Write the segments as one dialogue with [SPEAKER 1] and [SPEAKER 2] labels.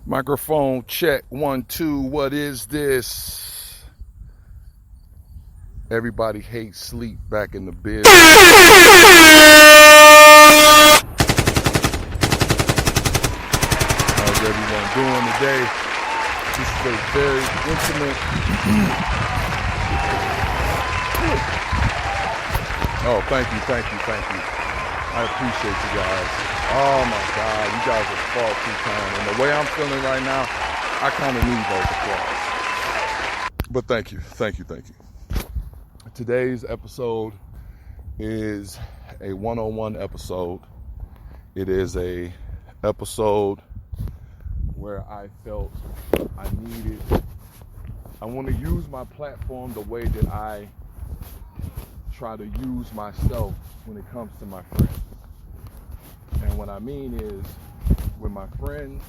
[SPEAKER 1] Microphone check, 1, 2, what is this? Everybody hates sleep back in the biz. How's everyone doing today? This is a very intimate. Oh, thank you. I appreciate you guys. Oh my God, you guys are far too kind. And the way I'm feeling right now, I kind of need those applause. But thank you. Today's episode is a one-on-one episode. It is a episode where I felt I want to use my platform the way that I try to use myself when it comes to my friends. And what I mean is, when my friends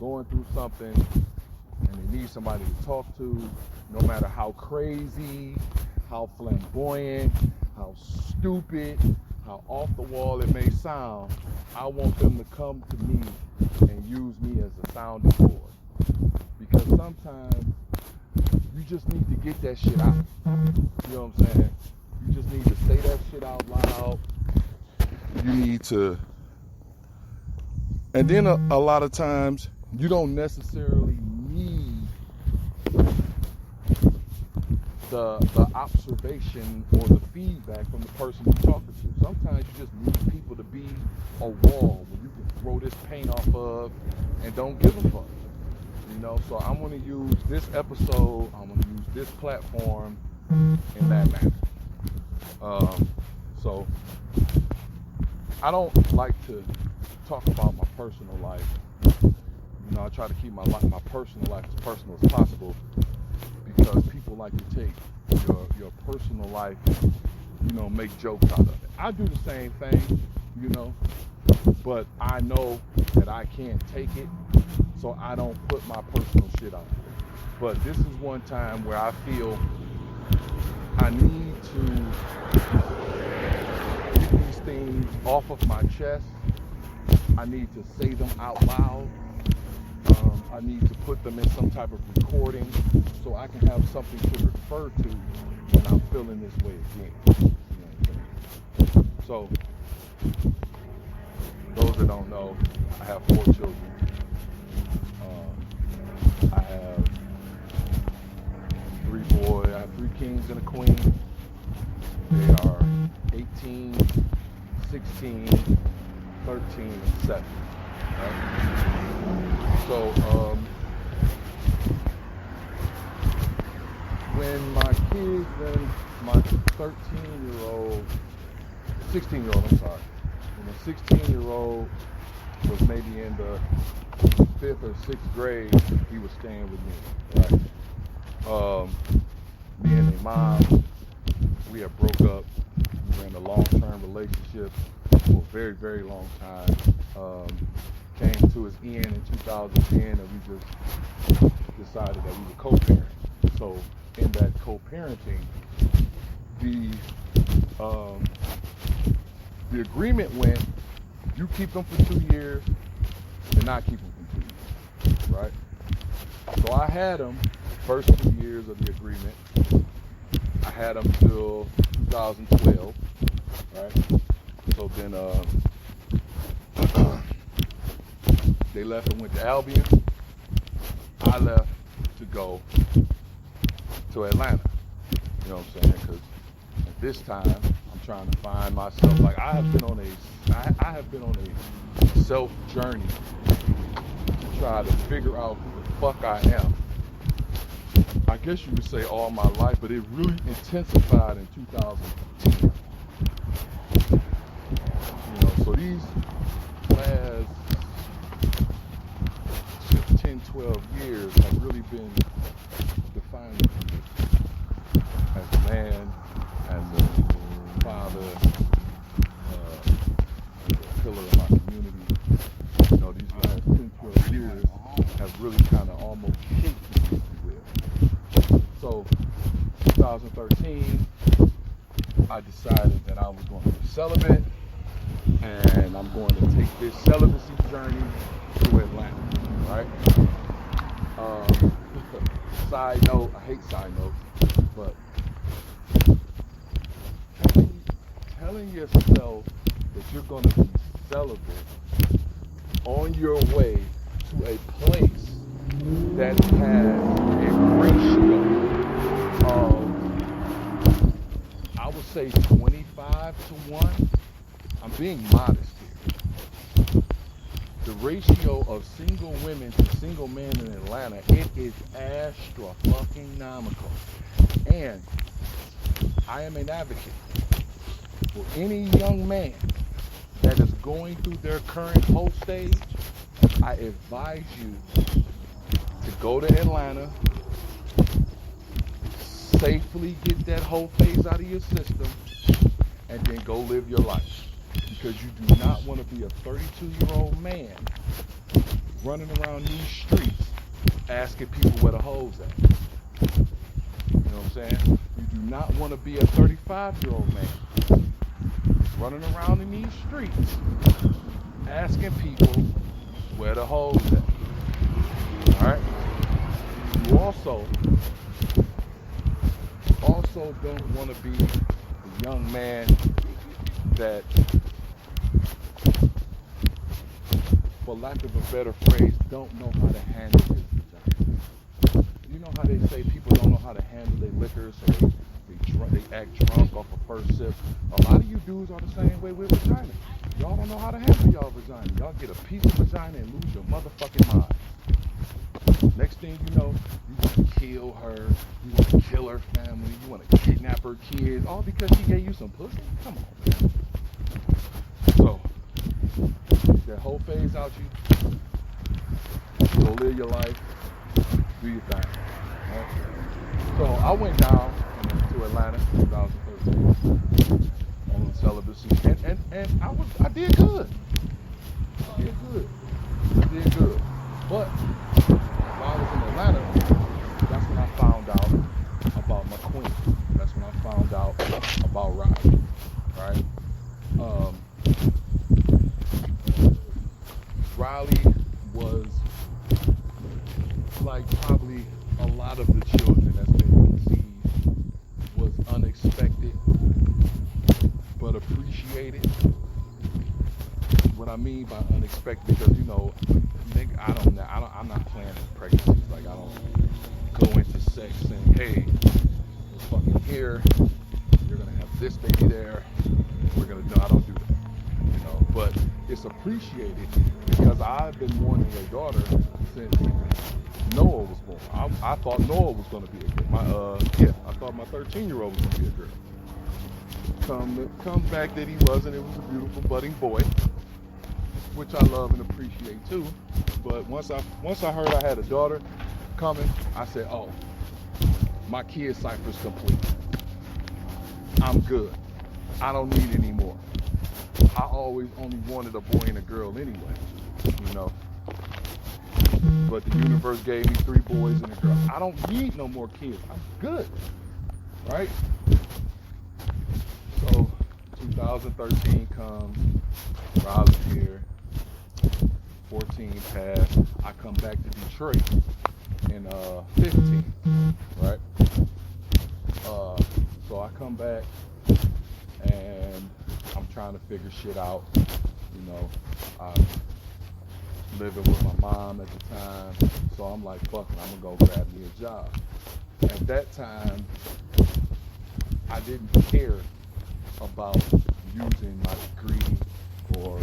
[SPEAKER 1] going through something and they need somebody to talk to, no matter how crazy, how flamboyant, how stupid, how off the wall it may sound, I want them to come to me and use me as a sounding board. Because sometimes you just need to get that shit out. You know what I'm saying? You just need to say that shit out loud. You need to, and then a lot of times you don't necessarily need the observation or the feedback from the person you're talking to. Sometimes you just need people to be a wall where you can throw this paint off of and don't give a fuck. You know, so I'm going to use this episode, I'm going to use this platform in that manner. So I don't like to talk about my personal life. You know, I try to keep my personal life as personal as possible, because people like to take your personal life, you know, make jokes out of it. I do the same thing, you know, but I know that I can't take it, so I don't put my personal shit out there. But this is one time where I feel I need to get these things off of my chest. I need to say them out loud. I need to put them in some type of recording so I can have something to refer to when I'm feeling this way again. You know what I'm saying? So, those that don't know, I have 4 children. I have 3 boys. I have 3 kings and a queen. They are 18, 16, 13, and 7. Right? So, when my 16-year-old, when the 16-year-old was maybe in the 5th or 6th grade, he was staying with me, right? Me and my mom, we had broke up. We were in a long-term relationship for a very, very long time. Came to its end in 2010, and we just decided that we would co-parent. So in that co-parenting, the agreement went, you keep them for 2 years, and I keep them for 2 years, right? So I had them first 2 years of the agreement. I had them till 2012, right? So then they left and went to Albion. I left to go to Atlanta. You know what I'm saying? Because at this time, I'm trying to find myself. Like, I have been on a self journey to try to figure out who the fuck I am. I guess you could say all my life, but it really intensified in 2010. You know, so these last 10, 12 years have really been defining for me as a man, as a father, as a pillar of my community. You know, these last 10, 12 years have really kind of almost shaped me, if you will. So, 2013, I decided that I was going to be celibate, and I'm going to take this celibacy journey to Atlanta, right? side note, I hate side notes, but telling yourself that you're going to be celibate on your way to a place that has a ratio of, I would say 25 to 1. I'm being modest here. The ratio of single women to single men in Atlanta, it is astronomical. And I am an advocate for any young man that is going through their current hoe stage. I advise you to go to Atlanta, safely get that whole phase out of your system, and then go live your life. Because you do not want to be a 32-year-old man running around these streets asking people where the hoes at. You know what I'm saying? You do not want to be a 35-year-old man running around in these streets asking people where the hoes at. Alright? You also don't want to be a young man that, for lack of a better phrase, don't know how to handle his vagina. You know how they say people don't know how to handle their liquor, so they act drunk off a first sip. A lot of you dudes are the same way with vagina. Y'all don't know how to handle y'all vagina. Y'all get a piece of vagina and lose your motherfucking mind. Next thing you know, you want to kill her, you want to kill her family, you want to kidnap her kids, all because she gave you some pussy? Come on, man. So, that whole phase out you, go live your life, do your thing. Right? So I went down to Atlanta in 2013 on celibacy, and I did good. I did good. But while I was in Atlanta, that's when I found out about my queen. That's when I found out about Riley. Right? Riley was like probably a lot of the children that's been conceived, was unexpected but appreciated. What I mean by unexpected, because nigga, I'm not planning pregnancies. Like, I don't go into sex saying, hey, we're fucking here, you're gonna have this baby there, I don't do that. But it's appreciated because I've been wanting a daughter since Noah was born. I thought Noah was going to be a girl. I thought my 13-year-old was going to be a girl. Comes back that he wasn't. It was a beautiful budding boy, which I love and appreciate too. But once I heard I had a daughter coming, I said, oh, my kid cipher's complete. I'm good. I don't need any more. I always only wanted a boy and a girl anyway, But the universe gave me 3 boys and a girl. I don't need no more kids. I'm good, right? So 2013 comes, Riley's here, 14 passed. I come back to Detroit in 15, right? So I come back and I'm trying to figure shit out. I'm living with my mom at the time, so I'm like, fuck it, I'm gonna go grab me a job. At that time, I didn't care about using my degree or,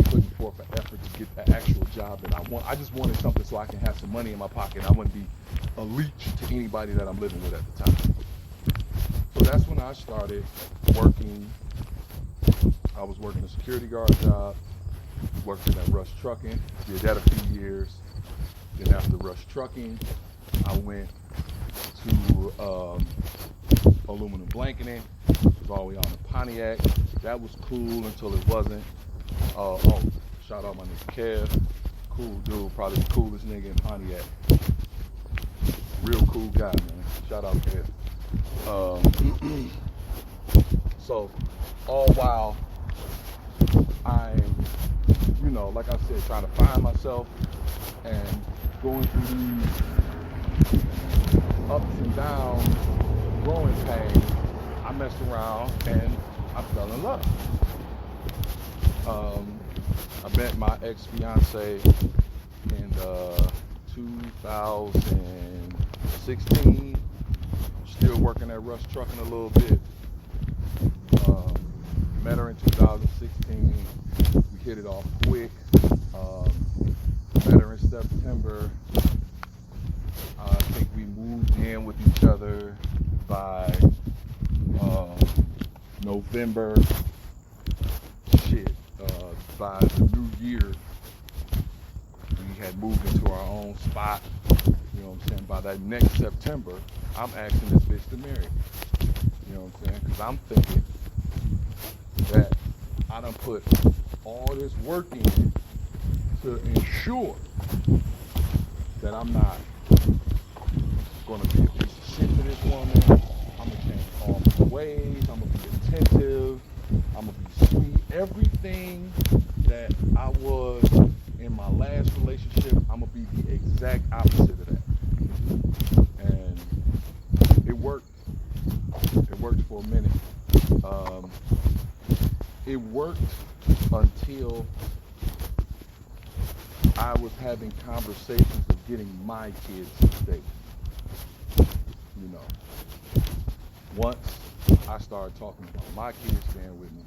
[SPEAKER 1] putting forth an effort to get the actual job that I want. I just wanted something so I can have some money in my pocket. I wouldn't be a leech to anybody that I'm living with at the time. So that's when I started working. I was working a security guard job, working at Rush Trucking, did that a few years. Then after Rush Trucking, I went to aluminum blanketing, which was all the way on the Pontiac. That was cool until it wasn't. Shout out my nigga Kev, cool dude, probably the coolest nigga in Pontiac. Real cool guy, man. Shout out Kev. So, all while I'm, like I said, trying to find myself and going through these ups and downs, growing pains, I messed around and I fell in love. I met my ex-fiance in 2016. Still working at Rush Trucking a little bit. Met her in 2016. We hit it off quick. Met her in September. I think we moved in with each other by November. By the new year, we had moved into our own spot. You know what I'm saying? By that next September, I'm asking this bitch to marry me. You know what I'm saying? Because I'm thinking that I done put all this work in to ensure that I'm not going to be a piece of shit to this woman. I'm going to change all my ways. I'm going to be attentive. I'm going to be sweet. Everything that I was in my last relationship, I'm going to be the exact opposite of that. And it worked. It worked for a minute. It worked until I was having conversations of getting my kids to stay. You know, once I started talking about my kids staying with me,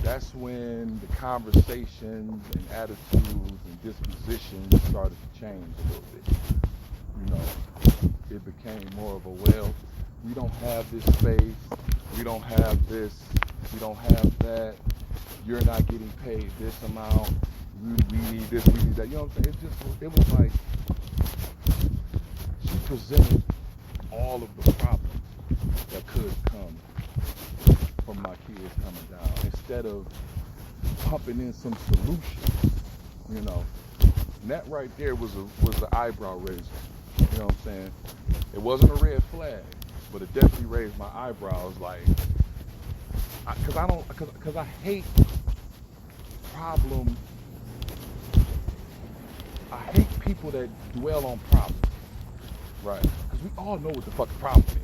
[SPEAKER 1] that's when the conversations and attitudes and dispositions started to change a little bit. You know, it became more of a, well, we don't have this space, we don't have this, we don't have that, you're not getting paid this amount, we need this, we need that. You know what I'm saying? It was like she presented all of the problems that could come from my kids coming down, instead of pumping in some solutions. You know, and that right there was the eyebrow raiser. You know what I'm saying? It wasn't a red flag, but it definitely raised my eyebrows. Like, because I hate problem. I hate people that dwell on problems, right? Because we all know what the fucking problem is.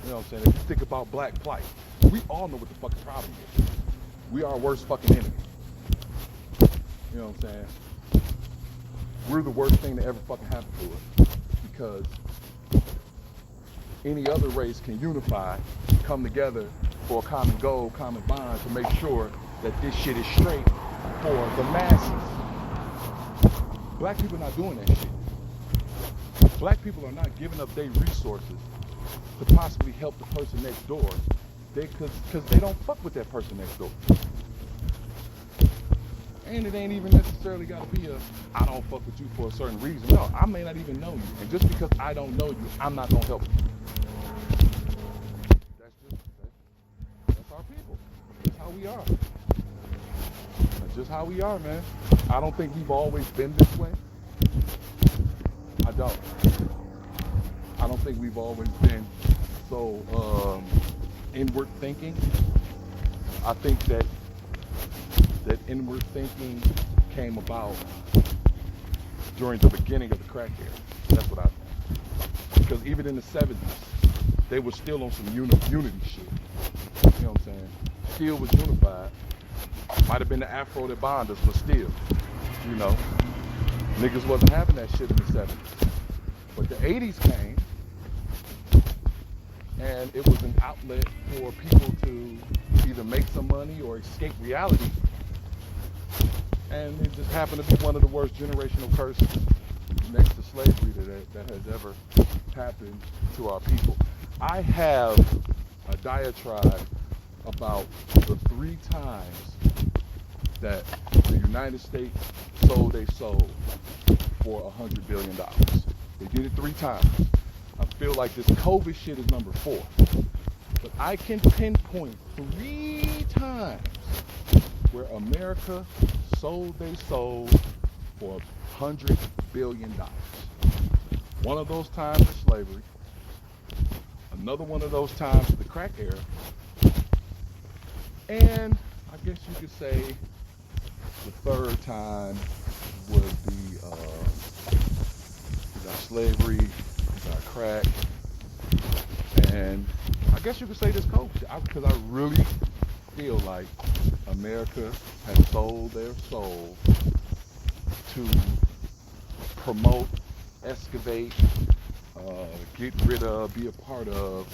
[SPEAKER 1] You know what I'm saying? If you think about black plight, we all know what the fucking problem is. We are our worst fucking enemy. You know what I'm saying? We're the worst thing that ever fucking happened to us. Because any other race can unify, come together for a common goal, common bond, to make sure that this shit is straight for the masses. Black people are not doing that shit. Black people are not giving up their resources to possibly help the person next door, because they don't fuck with that person next door. And it ain't even necessarily got to be I don't fuck with you for a certain reason. No, I may not even know you. And just because I don't know you, I'm not going to help you. That's our people. That's how we are. That's just how we are, man. I don't think we've always been this way. I don't think we've always been so inward thinking. I think that inward thinking came about during the beginning of the crack era. That's what I think. Because even in the 70s, they were still on some unity shit. You know what I'm saying? Still was unified. Might have been the Afro that bonded us, but still, you know, niggas wasn't having that shit in the 70s. But the 80s came, and it was an outlet for people to either make some money or escape reality. And it just happened to be one of the worst generational curses next to slavery that has ever happened to our people. I have a diatribe about the 3 times that the United States sold their soul for $100 billion. They did it 3 times. I feel like this COVID shit is number 4. But I can pinpoint 3 times where America sold their soul for $100 billion. One of those times is slavery. Another one of those times is the crack era. And I guess you could say the 3rd time would be we got slavery, we got crack, and I guess you could say this COVID shit, because I really feel like America has sold their soul to promote, excavate, get rid of, be a part of,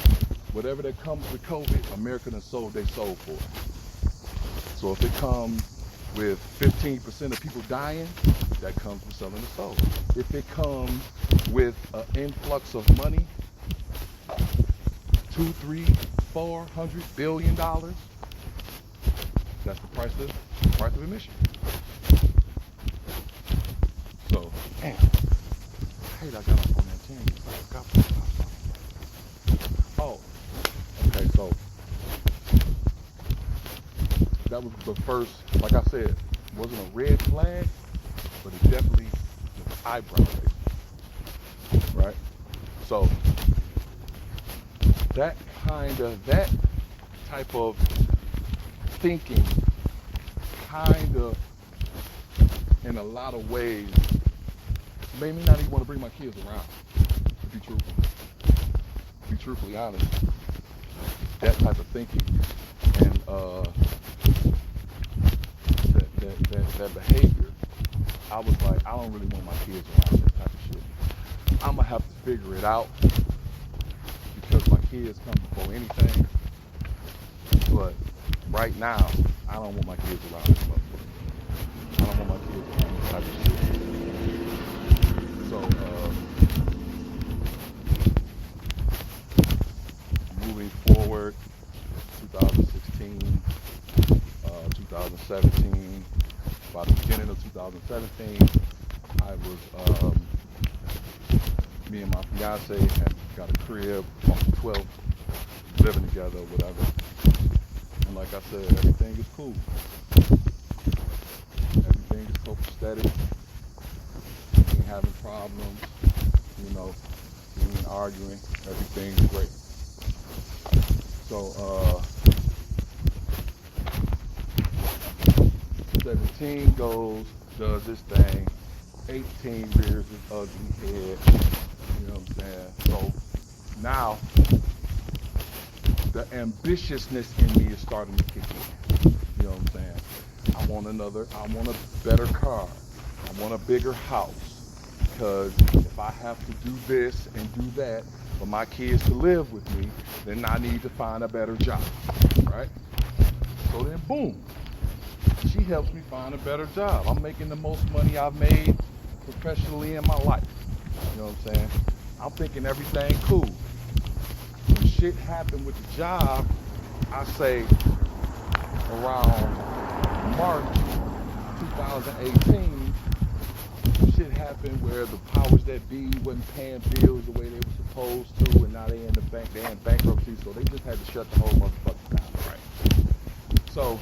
[SPEAKER 1] whatever that comes with COVID. America has sold their soul for it. So if it comes with 15% of people dying, that comes with selling the soul. If it comes with an influx of money, 2, 3, 400 $billion, that's the price of admission. So, damn, I hate I got off on that tangent. Oh, okay, so that was the first, like I said, wasn't a red flag, but it definitely was eyebrow raising, right? So that type of thinking kind of, in a lot of ways, made me not even want to bring my kids around, to be truthfully honest. That type of thinking and that behavior, I was like, I don't really want my kids around this type of shit. I'm gonna have to figure it out because my kids come before anything. But right now, I don't want my kids around this motherfucker. I don't want my kids around this type of shit. So, moving forward, 2016, 2017, by the beginning of 2017, I was, me and my fiance had got a crib on the 12th, living together, whatever. And like I said, everything is cool. Everything is copacetic. We ain't having problems, you know, we ain't arguing. Everything's great. So, 17 goes, does this thing. 18 rears his ugly head. You know what I'm saying? So now the ambitiousness in me is starting to kick in. You know what I'm saying? I want a better car. I want a bigger house. Because if I have to do this and do that for my kids to live with me, then I need to find a better job. Right? So then boom. She helps me find a better job. I'm making the most money I've made professionally in my life. You know what I'm saying? I'm thinking everything cool. When shit happened with the job, I say around March 2018, shit happened where the powers that be wasn't paying bills the way they were supposed to, and now they in bankruptcy, so they just had to shut the whole motherfucker down, right? So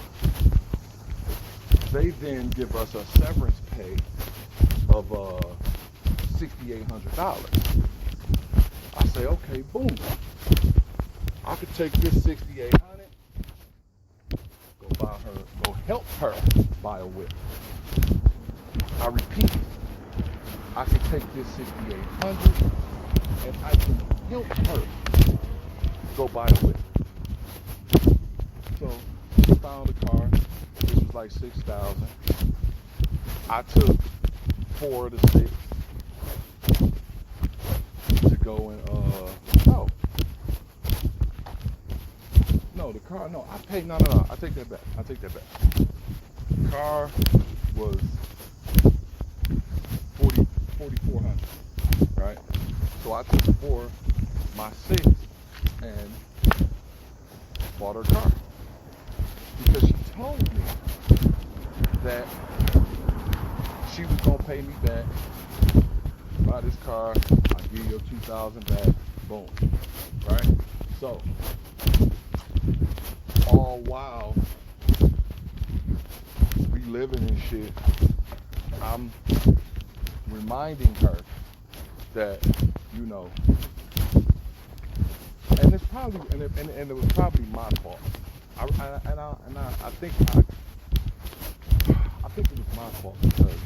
[SPEAKER 1] they then give us a severance pay of $6,800. I say, okay, boom. I could take this $6,800, go help her buy a whip. I repeat, I could take this $6,800 and I can help her go buy a whip. So she found a car. It was like $6,000. I took 4 of the 6 to go and I take that back. The car was $4,400, right? So I took 4 of my 6 and bought her car because she told me that she was gonna pay me back, buy this car, I'll give you your $2,000 back, boom, right? So, all while we living in shit, I'm reminding her that, you know, and it's probably, and it was probably my fault. I think it was my fault because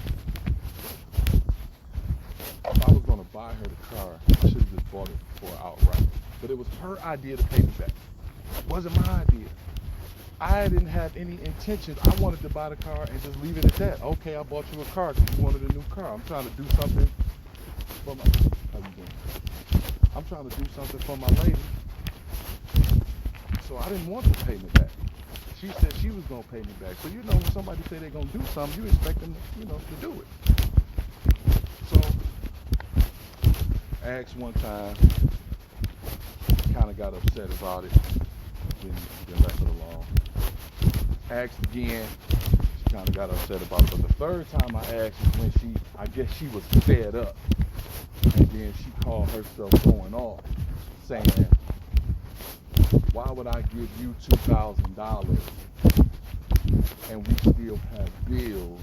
[SPEAKER 1] if I was gonna buy her the car, I should have just bought it for outright. But it was her idea to pay me back. It wasn't my idea. I didn't have any intentions. I wanted to buy the car and just leave it at that. Okay, I bought you a car because you wanted a new car. I'm trying to do something for my, how you doing? I'm trying to do something for my lady. So I didn't want the payment back. She said she was going to pay me back. So, when somebody say they're going to do something, you expect them, to do it. So, I asked one time, kind of got upset about it, then left it alone. Asked again, she kind of got upset about it. But the third time I asked is when I guess she was fed up. And then she called herself going off, saying, why would I give you $2,000 and we still have bills?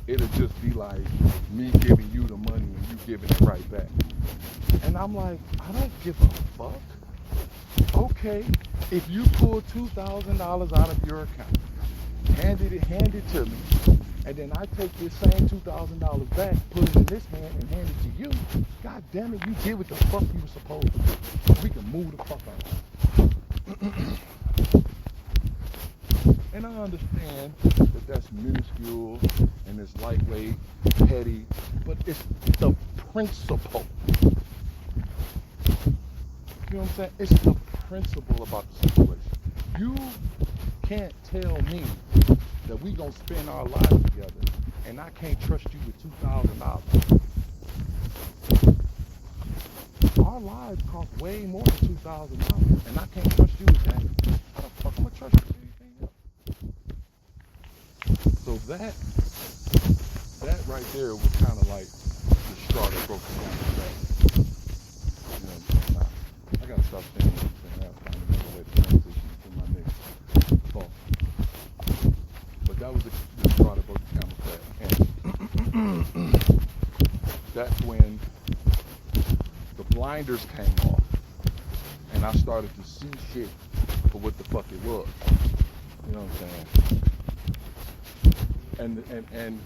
[SPEAKER 1] It'll just be like me giving you the money and you giving it right back. And I'm like, I don't give a fuck. Okay, if you pull $2,000 out of your account, hand it to me, and then I take this same $2,000 back, put it in this hand, and hand it to you. God damn it, you did what the fuck you were supposed to do. We can move the fuck on. And I understand that that's minuscule and it's lightweight, petty, but it's the principle. You know what I'm saying? It's the principle about the situation. You can't tell me that we gonna spend our lives together and I can't trust you with $2,000. Our lives cost way more than $2,000 and I can't trust you with that. How the fuck am I gonna trust you with anything else? So that right there was kind of like the straw that broke the camel's back. You know what I'm saying? I gotta stop saying what I'm saying. I have to find another way to transition to my next thought. But that was the straw that broke the camel's back. And that's when the blinders came off and I started to see shit for what the fuck it was. You know what I'm saying? And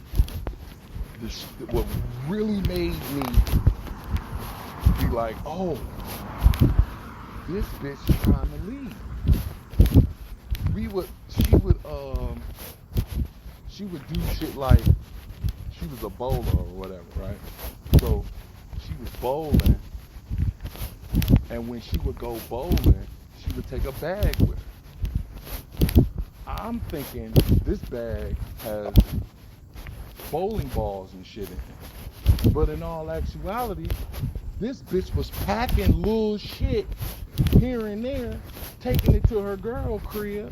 [SPEAKER 1] what really made me be like, oh, this bitch is trying to leave. She would do shit like she was a bowler or whatever, right? So she was bowling, and when she would go bowling, she would take a bag with her. I'm thinking this bag has bowling balls and shit in it. But in all actuality, this bitch was packing little shit here and there, taking it to her girl crib,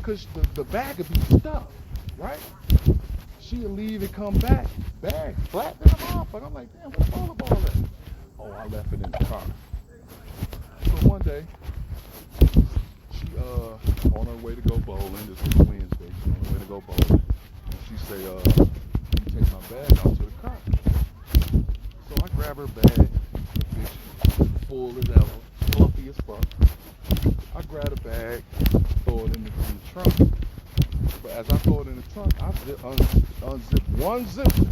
[SPEAKER 1] cause the bag would be stuffed, right? She'd leave and come back, bag flat in the motherfucker. I'm like, damn, where's the bowling ball at? Oh, I left it in the car. So one day, she on her way to go bowling. This was Wednesday. She on her way to go bowling. And she say, you take my bag out to the car. So I grab her bag, bitch, full as ever, fluffy as fuck. I grab the bag, throw it in the trunk. But as I throw it in the trunk, I unzip one zipper.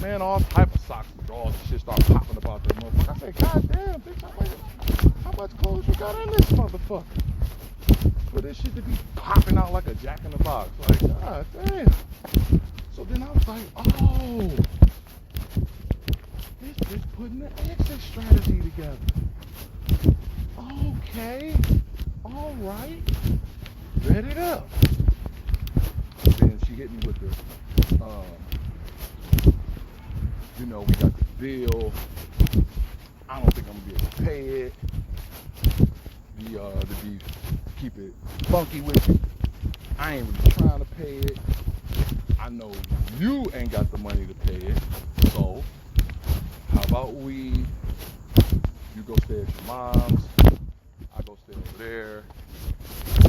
[SPEAKER 1] Man, all type of socks and drawers and shit start popping about that motherfucker. I say, God damn, bitch, how much clothes you got in this motherfucker? For this shit to be popping out like a jack in the box. Like, God damn. So then I was like, oh, this bitch putting the exit strategy together. Okay, all right, read it up. Then she hit me with the, we got the bill. I don't think I'm gonna be able to pay it. Keep it funky with you. I ain't really trying to pay it. I know you ain't got the money to pay it. So, how about you go stay at your mom's, I go stay over there,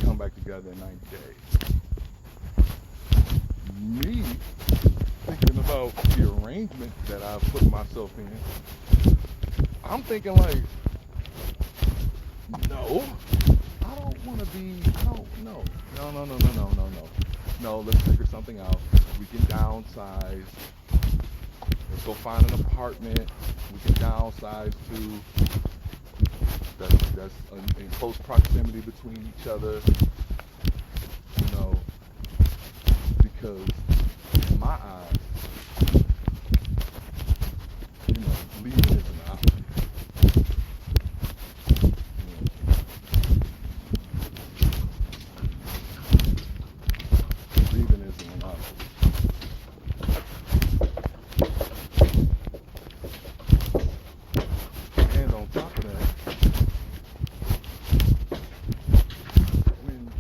[SPEAKER 1] come back together in 90 days. Me thinking about the arrangement that I've put myself in, I'm thinking like, no, I don't want to be, no, let's figure something out. We can downsize. Let's go find an apartment we can downsize to. That's in close proximity between each other. You know, because in my eyes, you know, leaving is an option. Leaving isn't an option. And on top of that, when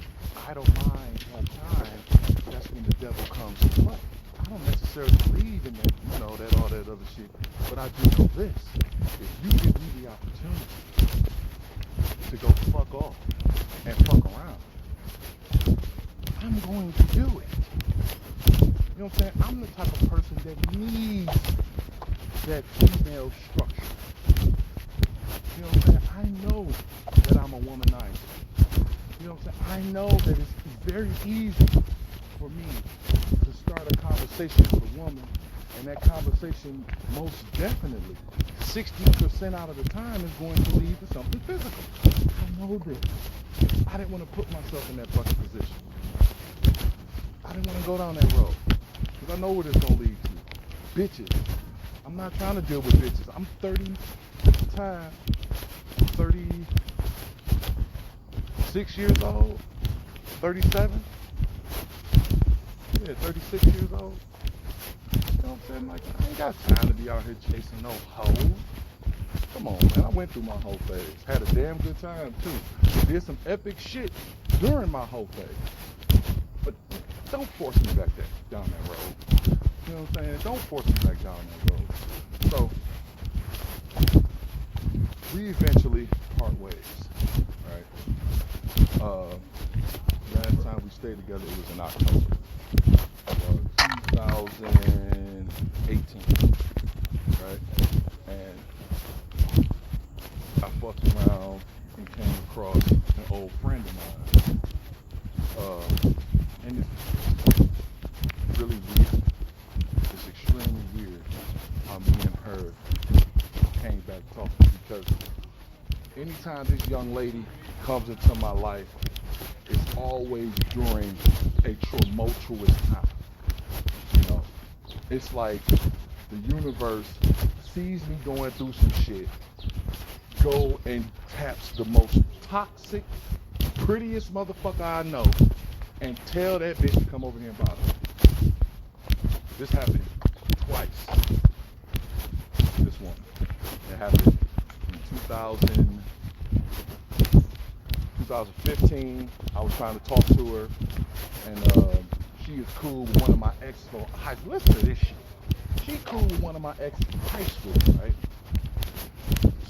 [SPEAKER 1] I don't mind on time, that's when the devil comes to play. I don't necessarily believe in that, you know, that all that other shit, but I do know this. If you give me the opportunity to go fuck off and fuck around, I'm going to do it. You know what I'm saying? I'm the type of person that needs that female structure. You know what I'm saying? I know that I'm a womanizer. You know what I'm saying? I know that it's very easy for me to start a conversation with a woman, and that conversation most definitely, 60% out of the time, is going to lead to something physical. I know this. I didn't want to put myself in that fucking position. I didn't want to go down that road, because I know where it's going to lead to. Bitches. I'm not trying to deal with bitches. I'm 30 at the time. 36 years old, 37, yeah, 36 years old. You know what I'm saying? Like, I ain't got time to be out here chasing no hoe. Come on, man. I went through my hoe phase. Had a damn good time, too. Did some epic shit during my hoe phase. But don't force me back down that road. You know what I'm saying? Don't force me back down that road. So, we eventually part ways, right? Last time we stayed together, it was in October 2018, right? And I fucked around and came across an old friend of mine. And it's really weird. It's extremely weird how me and her came back talking, because anytime this young lady comes into my life, it's always during a tumultuous time. You know, it's like the universe sees me going through some shit, go and taps the most toxic, prettiest motherfucker I know, and tell that bitch to come over here and bother me. This happened twice. This one. It happened in 2015. I was trying to talk to her, and she is cool with one of my exes from high school. Listen to this shit. She cool with one of my exes from high school, right?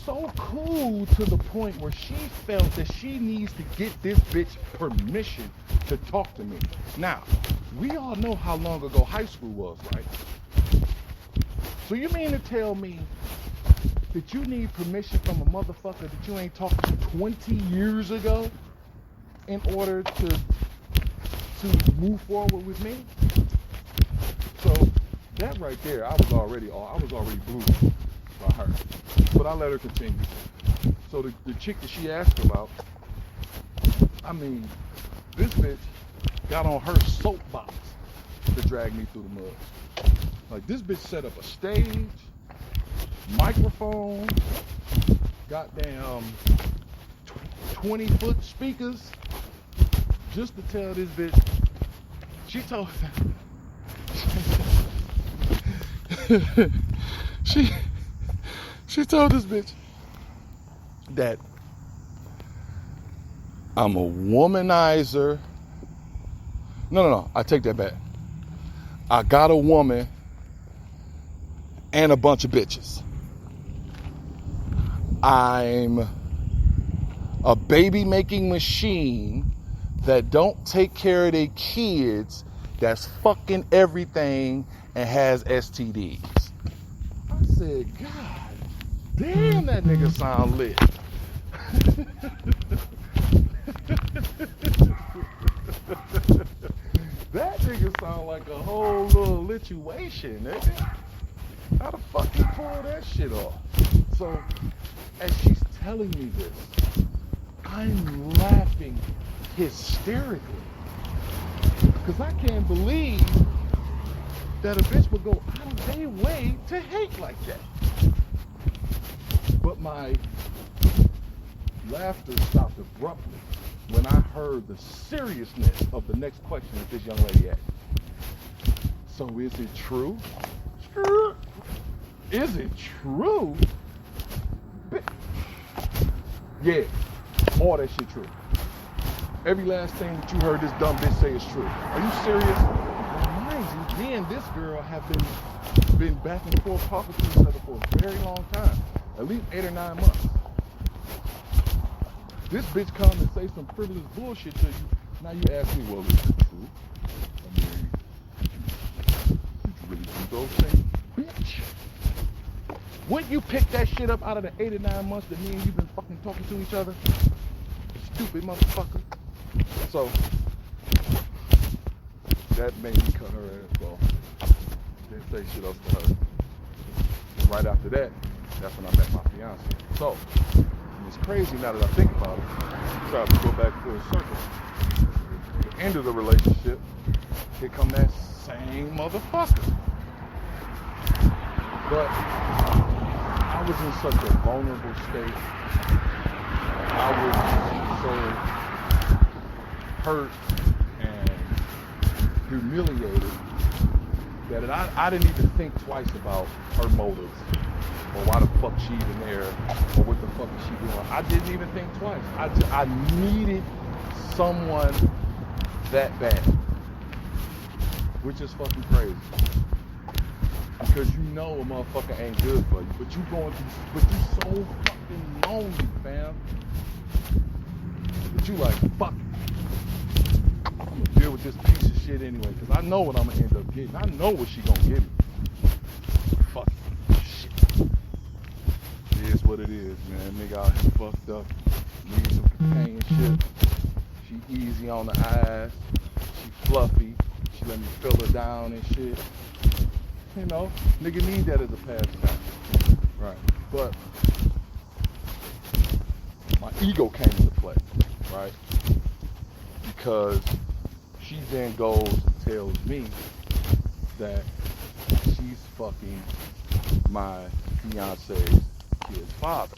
[SPEAKER 1] So cool to the point where she felt that she needs to get this bitch permission to talk to me. Now, we all know how long ago high school was, right? So you mean to tell me that you need permission from a motherfucker that you ain't talked to 20 years ago in order to move forward with me? So that right there, I was already blue by her. But I let her continue. So the chick that she asked about, I mean, this bitch got on her soapbox to drag me through the mud. Like, this bitch set up a stage, microphone, goddamn 20-foot speakers, just to tell this bitch. She told she told this bitch that I'm a womanizer. No, I take that back. I got a woman and a bunch of bitches. I'm a baby making machine that don't take care of their kids, that's fucking everything and has STDs. I said, God damn, that nigga sound lit. That nigga sound like a whole little lituation, nigga. How the fuck you pull that shit off? So, as she's telling me this, I'm laughing hysterically. Because I can't believe that a bitch would go out of their way to hate like that. But my laughter stopped abruptly when I heard the seriousness of the next question that this young lady asked. So is it true? Is it true? Yeah, all that shit true. Every last thing that you heard this dumb bitch say is true. Are you serious? Now, mind you, me and this girl have been back and forth talking to each other for a very long time, at least 8 or 9 months. This bitch comes and say some frivolous bullshit to you. Now you ask me, well, is it true? I mean, did you really do those things? Bitch. Wouldn't you pick that shit up out of the 8 or 9 months that me and you been fucking talking to each other? Stupid motherfucker. So, that made me cut her ass off. Didn't say shit else to her. And right after that, that's when I met my fiance. So, it's crazy now that I think about it. Try to go back full circle. At the end of the relationship, here come that same motherfucker. But I was in such a vulnerable state. I was so hurt and humiliated that I didn't even think twice about her motives or why the fuck she even there or what the fuck is she doing. I didn't even think twice. I needed someone that bad, which is fucking crazy. Because you know a motherfucker ain't good for you, but you so fucking lonely, fam. But you like, fuck it. I'm gonna deal with this piece of shit anyway, because I know what I'm gonna end up getting. I know what she gonna give me. Fuck it. Shit. It is what it is, man. Nigga out here fucked up. Need some companionship. She easy on the eyes. She fluffy. She let me fill her down and shit. You know, nigga need that as a pastime. Right. But my ego came into play, right? Because she then goes and tells me that she's fucking my fiance's kid's father.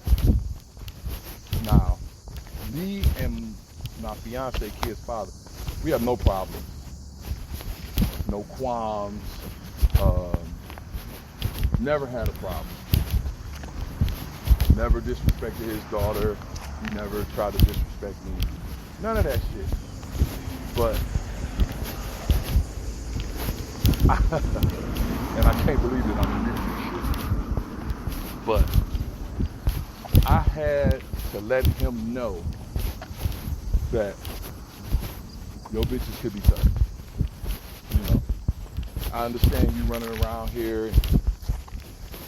[SPEAKER 1] Now, me and my fiance's kid's father, we have no problems, no qualms. Never had a problem. Never disrespected his daughter. He never tried to disrespect me. None of that shit. But, and I can't believe that I'm admitting this shit. But I had to let him know that your bitches could be tough. You know, I understand you running around here.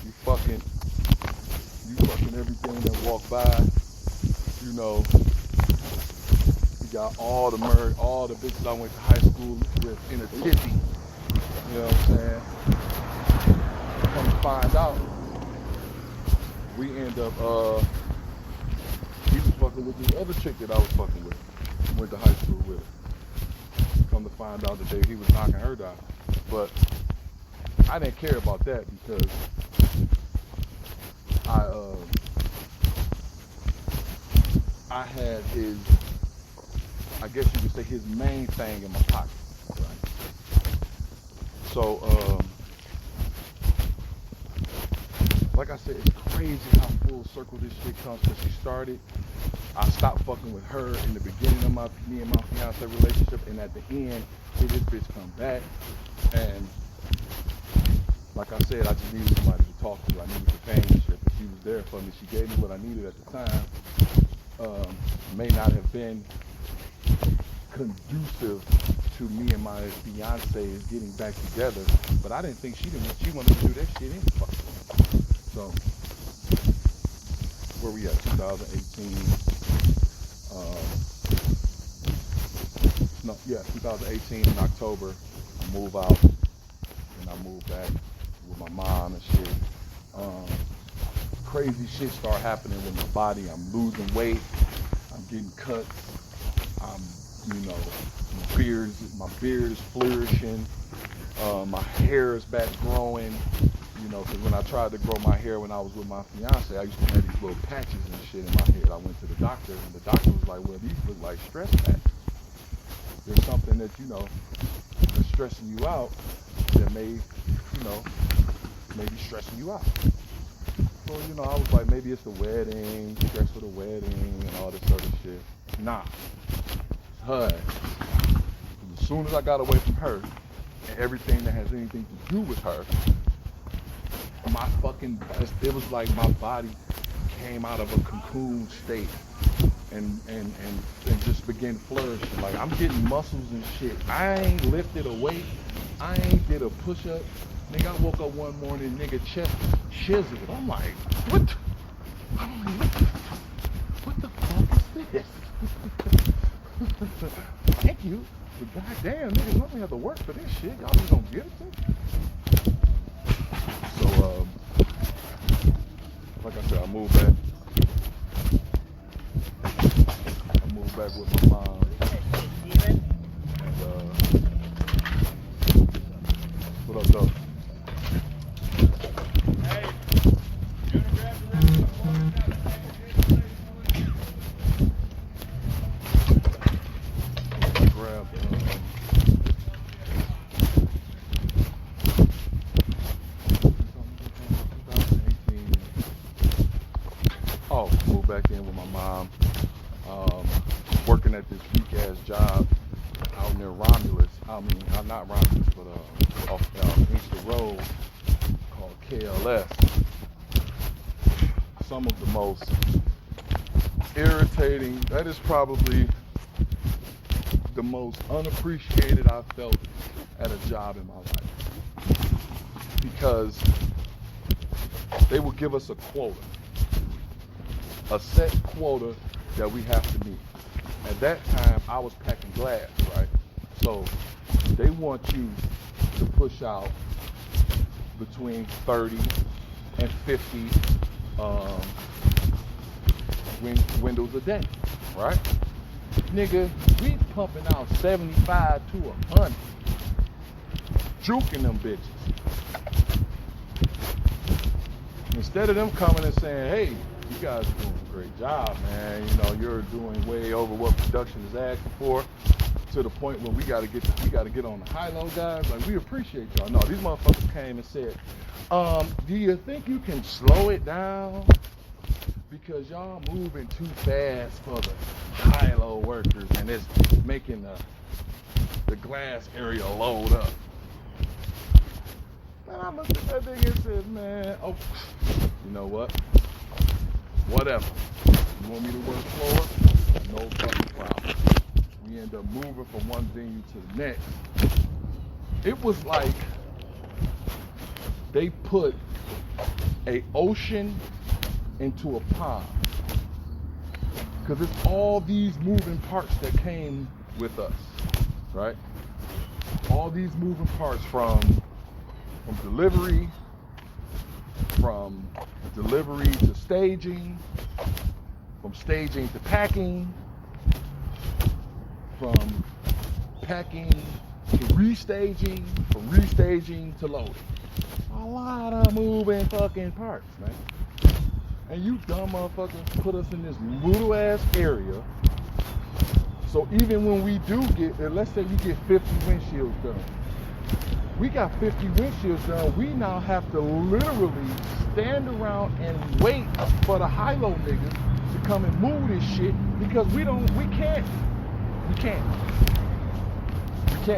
[SPEAKER 1] You fucking everything that walk by. You know, you got all the bitches I went to high school with in a tippy. You know what I'm saying? Come to find out, we end up, he was fucking with this other chick that I was fucking with. Went to high school with. Come to find out that he was knocking her down. But I didn't care about that because I had his, I guess you could say, his main thing in my pocket, right? So, like I said, it's crazy how full circle this shit comes. Because she started, I stopped fucking with her in the beginning of me and my fiance relationship, and at the end, here this bitch come back, and like I said, I just needed somebody to talk to. I needed companionship. She was there for me. She gave me what I needed at the time. May not have been conducive to me and my fiance getting back together, but I didn't think she wanted to do that shit anyway. So, where we at? 2018. 2018 in October, I move out, and I move back with my mom and shit. Crazy shit start happening with my body. I'm losing weight. I'm getting cuts. I'm, my beard is flourishing. My hair is back growing. Because when I tried to grow my hair when I was with my fiance, I used to have these little patches and shit in my head. I went to the doctor, and the doctor was like, well, these look like stress patches. There's something that, is stressing you out that may, maybe stressing you out. So, I was like, maybe it's the wedding, stress for the wedding, and all this other shit. Nah. Her. As soon as I got away from her, and everything that has anything to do with her, it was like my body came out of a cocoon state and just began flourishing. Like, I'm getting muscles and shit. I ain't lifted a weight. I ain't did a push-up. Nigga, I woke up one morning, nigga, chest chiseled. I'm like, what the fuck is this? Thank you. But goddamn, niggas don't have to work for this shit. Y'all just don't get it to me. So, like I said, I moved back. I moved back with my mom. And, what up, though? Hey, you gonna grab the rest of the water down I grabbed, moved back in with my mom. Working at this weak ass job out near Romulus. Not Romulus, but off Inkster Road called KLS. Some of the most irritating, that is probably the most unappreciated I've felt at a job in my life. Because they will give us a quota. A set quota that we have to meet. At that time, I was packing glass, right? So they want you to push out between 30 and 50 windows a day, right? Nigga, we pumping out 75 to 100. Juking them bitches. Instead of them coming and saying, hey, you guys are doing a great job, man. You're doing way over what production is asking for, to the point where we gotta get on the high-low guys. Like, we appreciate y'all. No, these motherfuckers came and said, do you think you can slow it down? Because y'all moving too fast for the high-low workers, and it's making the glass area load up. And I looked at that thing and said, man, oh, you know what? Whatever. You want me to work slower? No fucking problem. We end up moving from one venue to the next. It was like they put an ocean into a pond. Because it's all these moving parts that came with us, right? All these moving parts from delivery, from delivery to staging, from staging to packing, from packing to restaging, from restaging to loading. A lot of moving fucking parts, man. And you dumb motherfuckers put us in this little ass area. So even when we do get, let's say we get 50 windshields done. We got 50 windshields done. We now have to literally stand around and wait for the high-low niggas to come and move this shit because we can't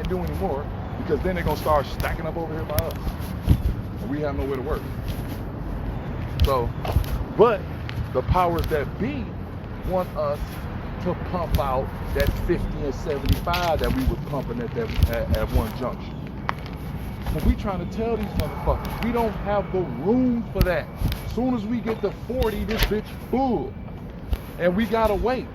[SPEAKER 1] do anymore because then they're gonna start stacking up over here by us. And we have nowhere to work. So, but the powers that be want us to pump out that 50 and 75 that we was pumping at one junction. But we trying to tell these motherfuckers, we don't have the room for that. As soon as we get to 40, this bitch full. And we gotta wait.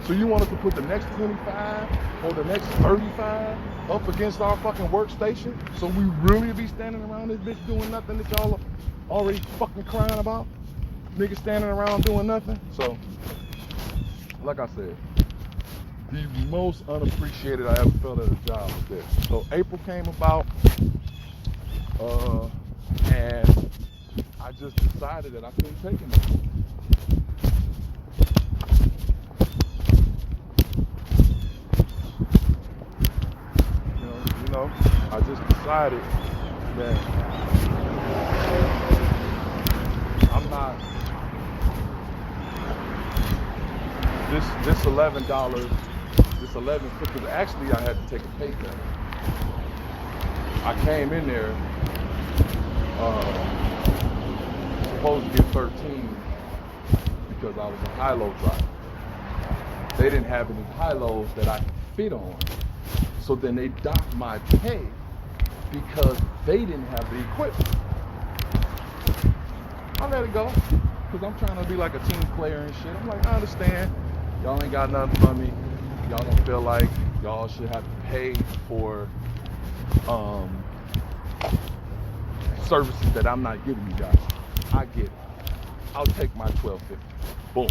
[SPEAKER 1] So you want us to put the next 25 or the next 35 up against our fucking workstation? So we really be standing around this bitch doing nothing that y'all are already fucking crying about? Niggas standing around doing nothing? So, like I said, the most unappreciated I ever felt at a job was this. So April came about, and I just decided that I couldn't take it anymore. You know, I just decided that I'm not, this $11, this $11, because actually I had to take a pay cut. I came in there supposed to get 13 because I was a high-low driver. They didn't have any high-lows that I could fit on. So then they docked my pay because they didn't have the equipment. I let it go because I'm trying to be like a team player and shit. I'm like, I understand. Y'all ain't got nothing for me. Y'all don't feel like y'all should have to pay for services that I'm not giving you guys. I get it. I'll take my $12.50. Boom.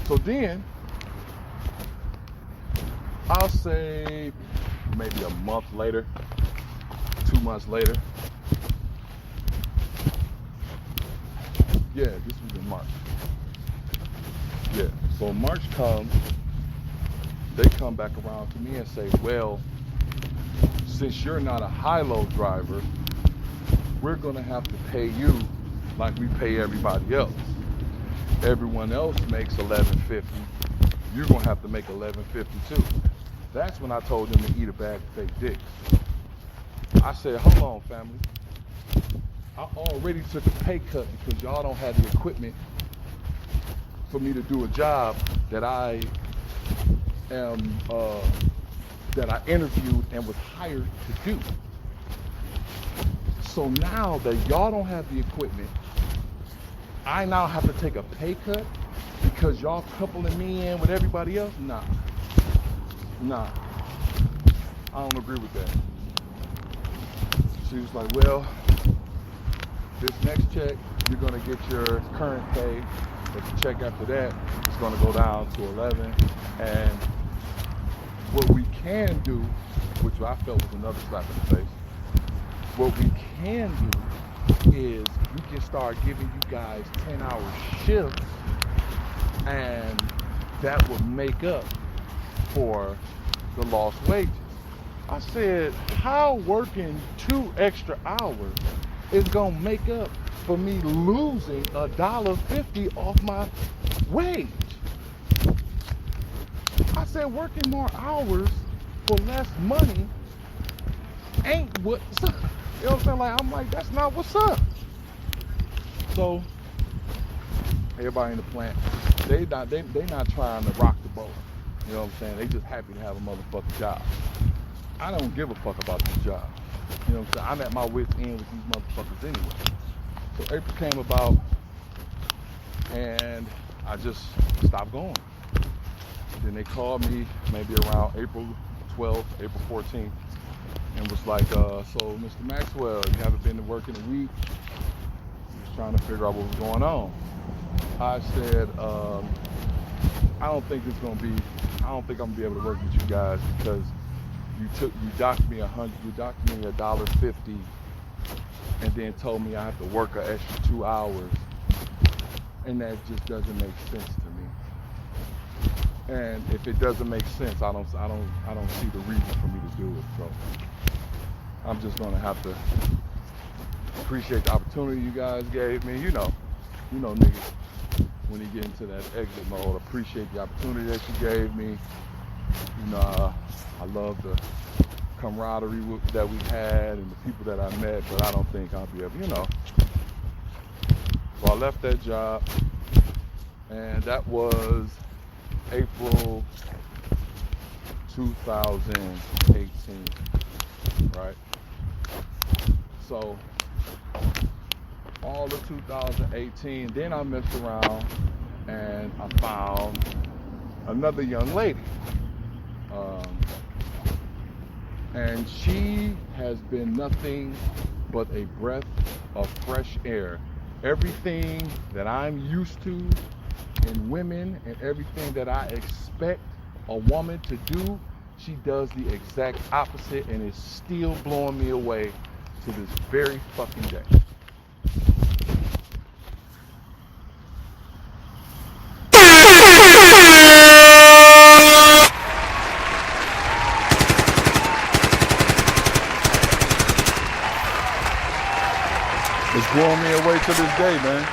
[SPEAKER 1] So then, I'll say maybe a month later, 2 months later. Yeah, this was in March. Yeah, so March comes, they come back around to me and say, well, since you're not a high-low driver, we're gonna have to pay you like we pay everybody else. Everyone else makes $11.50. You're gonna have to make $11.50 too. That's when I told them to eat a bag of fake dicks. I said, hold on, family. I already took a pay cut because y'all don't have the equipment for me to do a job that I am, that I interviewed and was hired to do. So now that y'all don't have the equipment, I now have to take a pay cut because y'all coupling me in with everybody else? Nah. I don't agree with that. She was like, well, this next check, you're gonna get your current pay, but the check after that is gonna go down to 11. And what we can do, which I felt was another slap in the face, what we can do is we can start giving you guys 10-hour shifts, and that would make up for the lost wages. I said, how working 2 extra hours is gonna make up for me losing $1.50 off my wage? I said, working more hours for less money ain't what's up. You know what I'm saying? Like, I'm like, that's not what's up. So everybody in the plant, they not trying to rock the boat. You know what I'm saying? They just happy to have a motherfucking job. I don't give a fuck about this job. You know what I'm saying? I'm at my wit's end with these motherfuckers anyway. So April came about, and I just stopped going. Then they called me maybe around April 12th, April 14th, and was like, so Mr. Maxwell, you haven't been to work in a week. Just trying to figure out what was going on. I said, I don't think I'm gonna be able to work with you guys because you docked me $1.50 and then told me I have to work an extra 2 hours, and that just doesn't make sense to me. And if it doesn't make sense, I don't see the reason for me to do it. So I'm just gonna have to appreciate the opportunity you guys gave me. You know niggas, when you get into that exit mode, appreciate the opportunity that you gave me. You know, I love the camaraderie that we had and the people that I met, but I don't think I'll be able, So I left that job, and that was April 2018, right? So all of 2018, then I messed around and I found another young lady. And she has been nothing but a breath of fresh air. Everything that I'm used to in women and everything that I expect a woman to do, she does the exact opposite, and it's still blowing me away to this very fucking day. It's blowing me away to this day, man.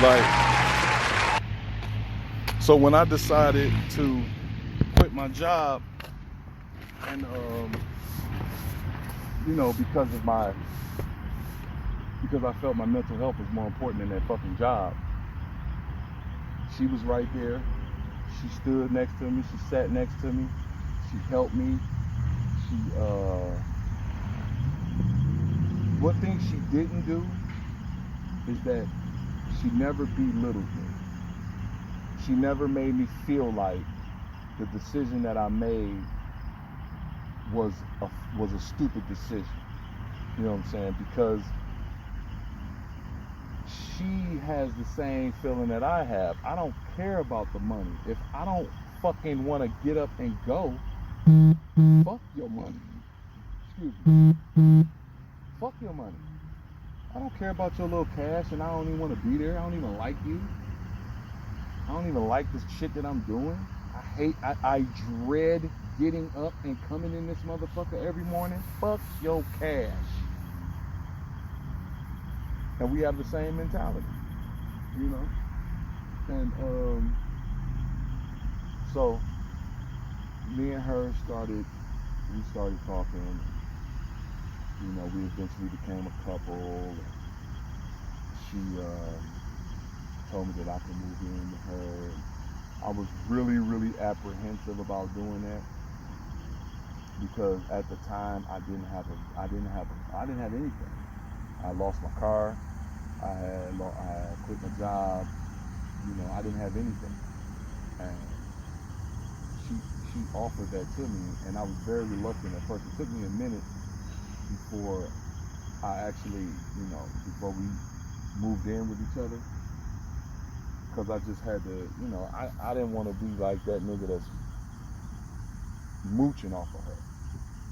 [SPEAKER 1] Like, so when I decided to quit my job, and because I felt my mental health was more important than that fucking job, she was right there. She stood next to me. She sat next to me. She helped me. One thing she didn't do is that she never belittled me. She never made me feel like the decision that I made was a stupid decision. You know what I'm saying? Because she has the same feeling that I have. I don't care about the money. If I don't fucking want to get up and go, fuck your money. Excuse me. Fuck your money. I don't care about your little cash, and I don't even want to be there. I don't even like you. I don't even like this shit that I'm doing. I dread getting up and coming in this motherfucker every morning. Fuck your cash. And we have the same mentality, you know? And so me and her started talking. You know, we eventually became a couple. She told me that I could move in with her. I was really, really apprehensive about doing that because at the time I didn't have anything. I lost my car. I had quit my job. You know, I didn't have anything. And she offered that to me, and I was very reluctant at first. It took me a minute before I actually, before we moved in with each other. Because I just had to, I didn't want to be like that nigga that's mooching off of her.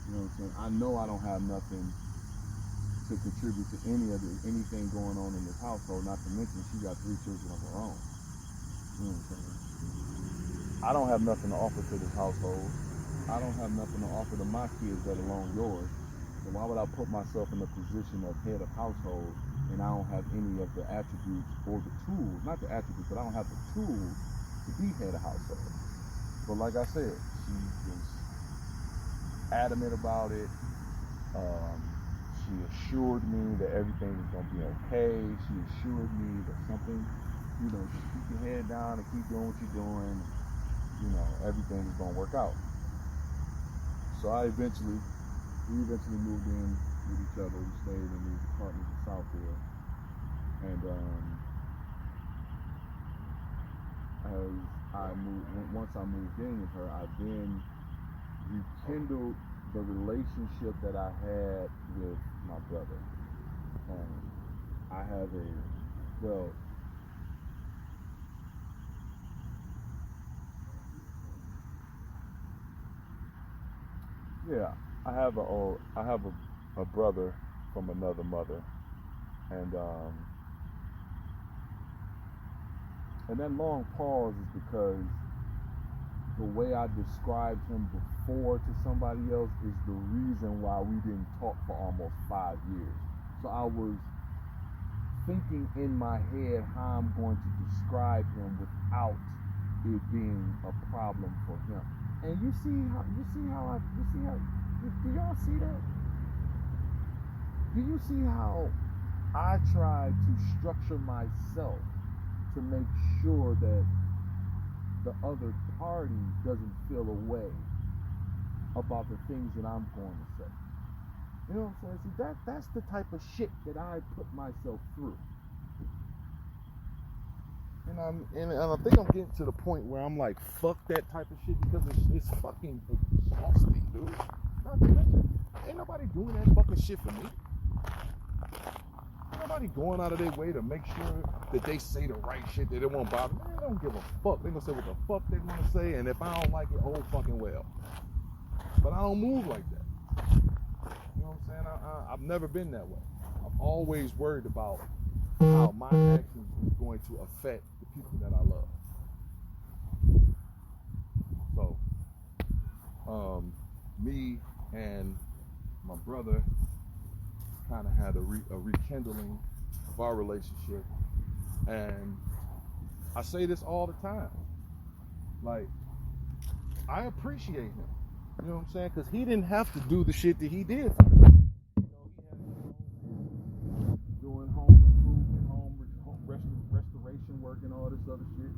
[SPEAKER 1] You know what I'm saying? I know I don't have nothing to contribute to anything going on in this household, not to mention she got 3 children of her own. You know what I'm saying? I don't have nothing to offer to this household. I don't have nothing to offer to my kids, let alone yours. So why would I put myself in a position of head of household and I don't have any of the attributes or the tools, not the attributes, but I don't have the tools to be head of household. But like I said, she was adamant about it. She assured me that everything was going to be okay. She assured me that something, just keep your head down and keep doing what you're doing. Everything is going to work out. So we eventually moved in with each other. We stayed in these apartments in Southfield. And once I moved in with her, I then rekindled the relationship that I had with my brother. I have a brother from another mother, and that long pause is because the way I described him before to somebody else is the reason why we didn't talk for almost 5 years. So I was thinking in my head how I'm going to describe him without it being a problem for him. And do y'all see that? Do you see how I tried to structure myself to make sure that the other party doesn't feel a way about the things that I'm going to say? You know what I'm saying? See, that's the type of shit that I put myself through. You know what I mean? And I think I'm getting to the point where I'm like, fuck that type of shit because it's fucking exhausting, dude. Not to mention, ain't nobody doing that fucking shit for me. Ain't nobody going out of their way to make sure that they say the right shit, that it won't bother me. They don't give a fuck. They gonna say what the fuck they wanna say, and if I don't like it, oh fucking well. But I don't move like that. You know what I'm saying? I've never been that way. I'm always worried about how my actions is going to affect the people that I love. So, me and my brother kind of had a rekindling of our relationship, and I say this all the time. Like, I appreciate him. You know what I'm saying? Because he didn't have to do the shit that he did for me. You know, he had doing home improvement, home restoration work, and all this other shit.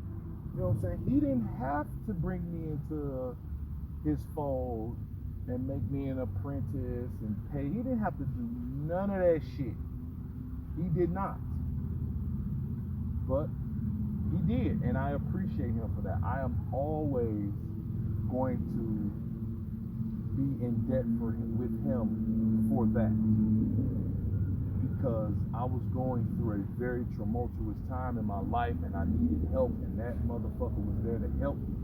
[SPEAKER 1] You know what I'm saying? He didn't have to bring me into his fold and make me an apprentice and pay. He didn't have to do none of that shit. He did not. But he did, and I appreciate him for that. I am always going to be in debt with him for that, because I was going through a very tumultuous time in my life, and I needed help, and that motherfucker was there to help me,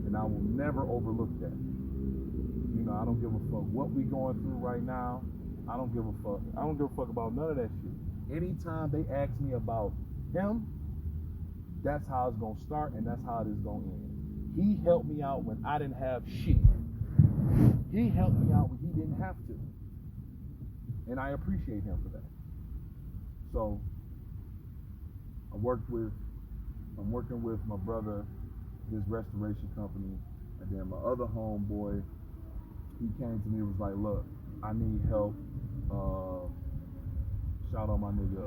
[SPEAKER 1] and I will never overlook that. You know, I don't give a fuck what we going through right now. I don't give a fuck. I don't give a fuck about none of that shit. Anytime they ask me about him, that's how it's gonna start, and that's how it is gonna end. He helped me out when I didn't have shit. He helped me out when he didn't have to. And I appreciate him for that. So I'm working with my brother, his restoration company, and then my other homeboy, he came to me and was like, look, I need help. Shout out my nigga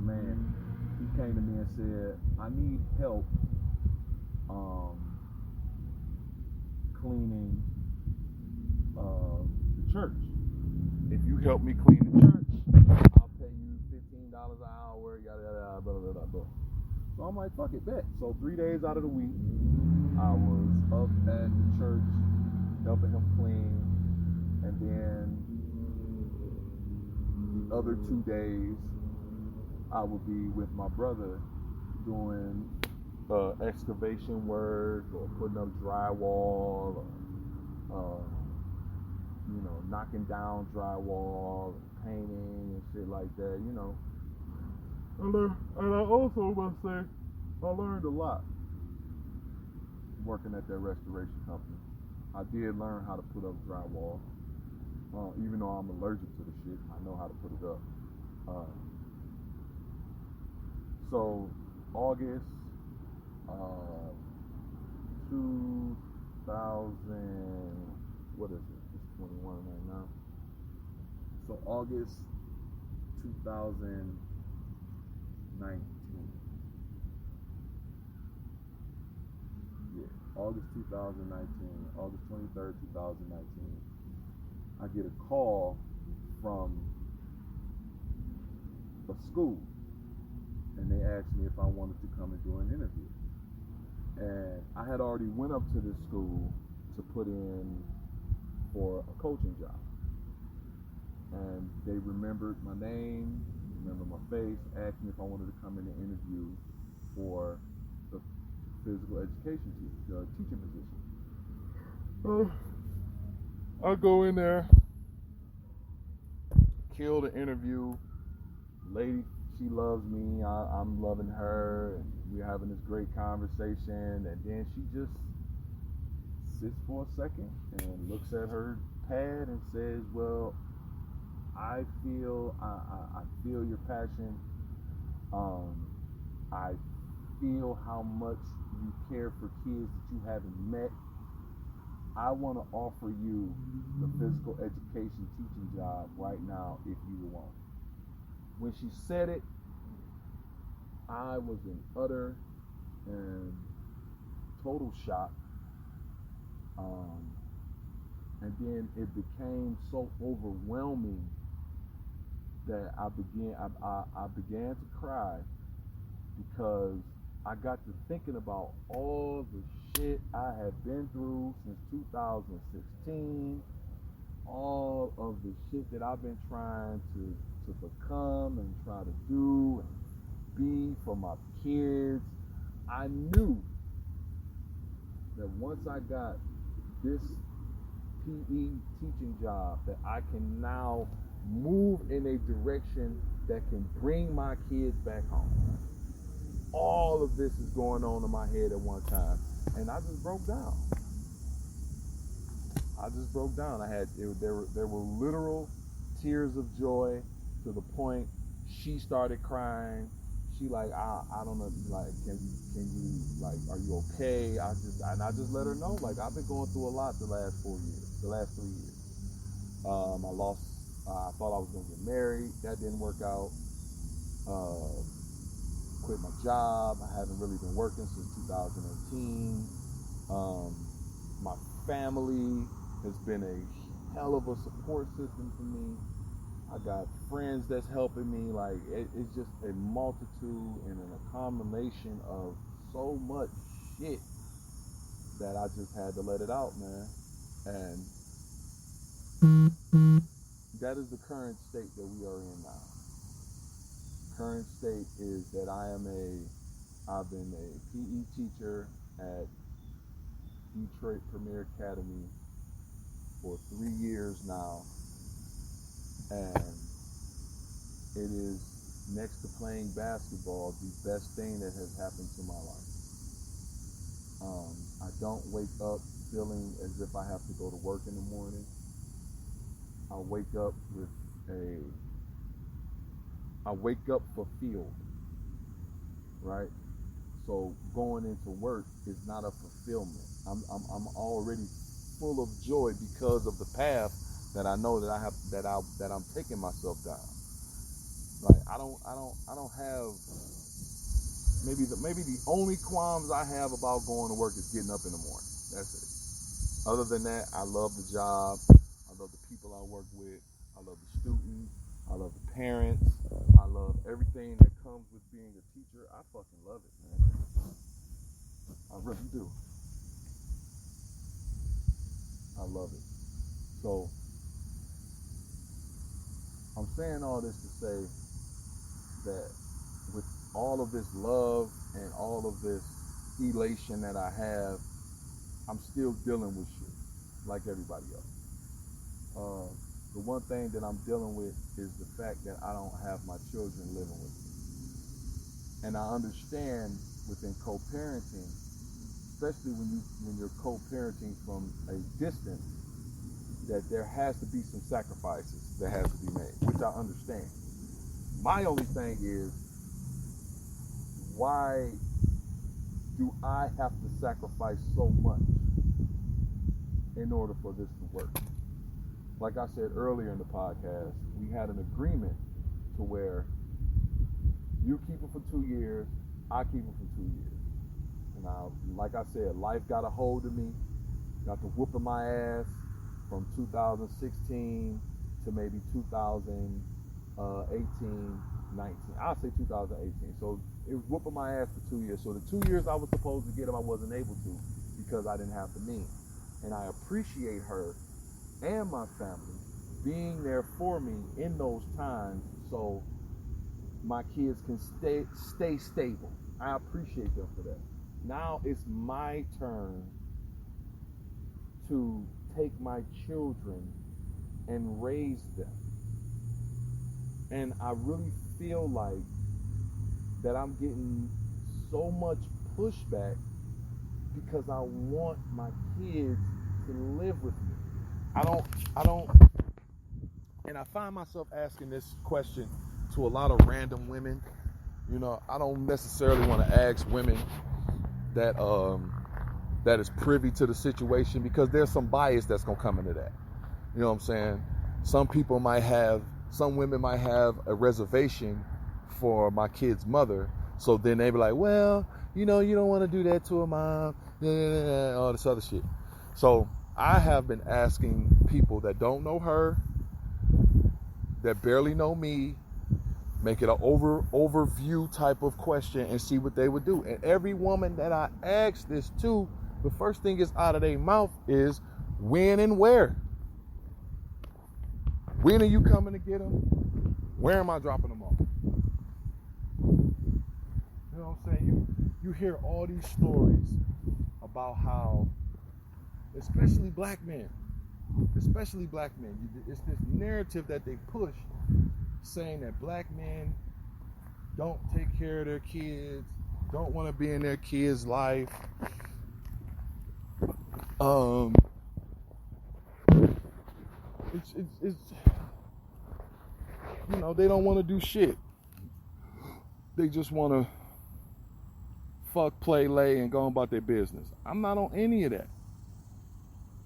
[SPEAKER 1] man. He came to me and said, I need help cleaning the church. If you help me clean the church, I'll pay you $15 an hour, yada yada, blah blah blah blah. So I'm like, fuck it, bet. So 3 days out of the week, I was up at the church helping him clean, and then the other 2 days I would be with my brother doing excavation work or putting up drywall, or you know, knocking down drywall, and painting and shit like that. You know, and I also must say, I learned a lot working at that restoration company. I did learn how to put up drywall. Even though I'm allergic to the shit, I know how to put it up. So August 2000, what is it? It's 21 right now. So August 2019. Yeah, August 2019, August 23rd, 2019. I get a call from a school, and they asked me if I wanted to come and do an interview. And I had already went up to this school to put in for a coaching job. And they remembered my name, remembered my face, asked me if I wanted to come in and interview for the physical education teacher position. I go in there, kill the interview. Lady, she loves me, I'm loving her, and we're having this great conversation, and then she just sits for a second and looks at her pad and says, well, I feel your passion. I feel how much you care for kids that you haven't met. I want to offer you the physical education teaching job right now if you want. When she said it, I was in utter and total shock. And then it became so overwhelming that I began to cry. because I got to thinking about all the shit I have been through since 2016, all of the shit that I've been trying to become and try to do and be for my kids. I knew that once I got this PE teaching job, that I can now move in a direction that can bring my kids back home. All of this is going on in my head at one time, and I just broke down. There were literal tears of joy, to the point she started crying. She like, I don't know, like, can you like, are you okay? I just let her know, like, I've been going through a lot the last 3 years. I thought I was gonna get married. That didn't work out. Quit my job. I haven't really been working since 2018. My family has been a hell of a support system for me. I got friends that's helping me. Like, it's just a multitude and a combination of so much shit that I just had to let it out, man. And that is the current state that we are in now. Current state is that I've been a PE teacher at Detroit Premier Academy for 3 years now, and it is, next to playing basketball, the best thing that has happened to my life. I don't wake up feeling as if I have to go to work in the morning. I wake up fulfilled, right? So going into work is not a fulfillment. I'm already full of joy because of the path that I know that I'm taking myself down. Like, I don't have, maybe the only qualms I have about going to work is getting up in the morning. That's it. Other than that, I love the job. I love the people I work with. I love the students. I love the parents. I love everything that comes with being a teacher. I fucking love it, man. I really do. I love it. So, I'm saying all this to say that with all of this love and all of this elation that I have, I'm still dealing with shit like everybody else. The one thing that I'm dealing with is the fact that I don't have my children living with me. And I understand within co-parenting, especially when you're co-parenting from a distance, that there has to be some sacrifices that has to be made, which I understand. My only thing is, why do I have to sacrifice so much in order for this to work? Like I said earlier in the podcast, we had an agreement to where you keep it for 2 years, I keep it for 2 years. And like I said, life got a hold of me, got to whooping my ass from 2016 to maybe 2018, 19. I'll say 2018. So it was whooping my ass for 2 years. So the 2 years I was supposed to get him, I wasn't able to because I didn't have the means. And I appreciate her and my family being there for me in those times so my kids can stay stable. I appreciate them for that. Now it's my turn to take my children and raise them. And I really feel like that I'm getting so much pushback because I want my kids to live with me. I don't, and I find myself asking this question to a lot of random women. You know, I don't necessarily want to ask women that is privy to the situation, because there's some bias that's gonna come into that. You know what I'm saying? Some women might have a reservation for my kid's mother, so then they be like, well, you know, you don't want to do that to her mom, all this other shit. So I have been asking people that don't know her, that barely know me, Make it an overview type of question and see what they would do. And every woman that I ask this to, the first thing is out of their mouth is when and where. When are you coming to get them? Where am I dropping them off? You know what I'm saying? You hear all these stories about how, especially black men, it's this narrative that they push saying that black men don't take care of their kids, don't want to be in their kids' life. It's you know, they don't want to do shit. They just want to fuck, play, lay, and go about their business. I'm not on any of that.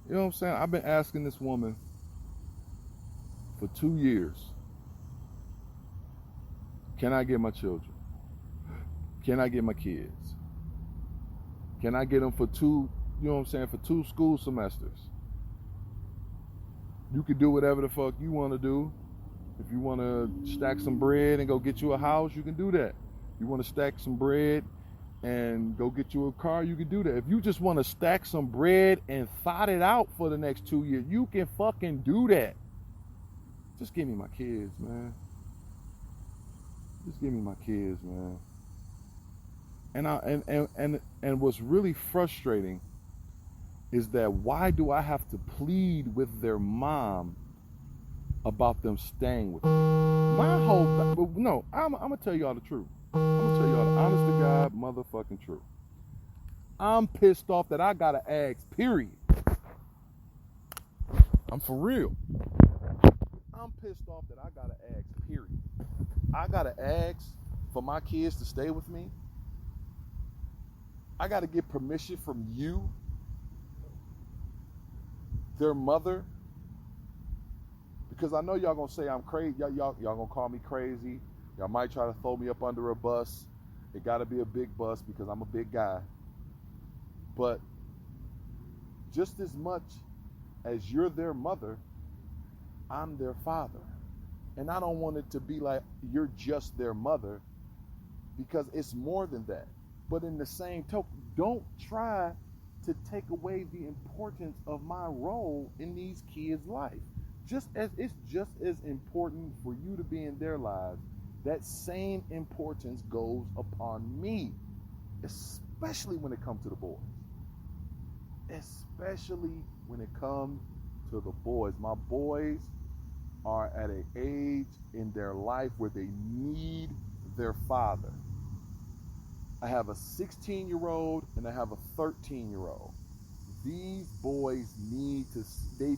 [SPEAKER 1] You know what I'm saying? I've been asking this woman for 2 years, can I get my children? Can I get my kids? Can I get them for 2, you know what I'm saying, for 2 school semesters? You can do whatever the fuck you want to do. If you want to stack some bread and go get you a house, you can do that. You want to stack some bread and go get you a car, you can do that. If you just want to stack some bread and thought it out for the next 2 years, you can fucking do that. Just give me my kids, man. Just give me my kids, man. And what's really frustrating is that why do I have to plead with their mom about them staying with me? My whole no, I'm gonna tell y'all the truth. I'm gonna tell y'all the honest to God motherfucking truth. I'm pissed off that I gotta ask, period. I'm for real. I'm pissed off that I gotta ask, period. I gotta ask for my kids to stay with me. I gotta get permission from you, their mother, because I know y'all gonna say I'm crazy. Y'all gonna call me crazy. Y'all might try to throw me up under a bus. It gotta be a big bus because I'm a big guy. But just as much as you're their mother, I'm their father. And I don't want it to be like you're just their mother, because it's more than that. But in the same token, don't try to take away the importance of my role in these kids' life. Just as it's just as important for you to be in their lives, that same importance goes upon me, especially when it comes to the boys. Especially when it comes to the boys. My boys are at an age in their life where they need their father. I have a 16-year-old and I have a 13-year-old. These boys need to, they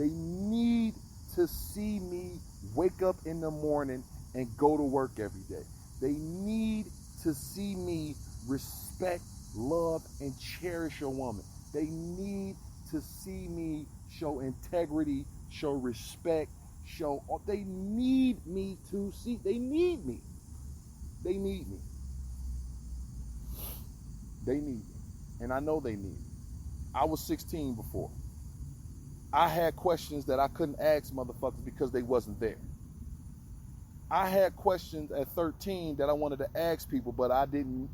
[SPEAKER 1] need to see me wake up in the morning and go to work every day. They need to see me respect, love, and cherish a woman. They need to see me show integrity, show respect, they need me to see, they need me. They need me. They need me. And I know they need me. I was 16 before. I had questions that I couldn't ask motherfuckers because they wasn't there. I had questions at 13 that I wanted to ask people, but I didn't,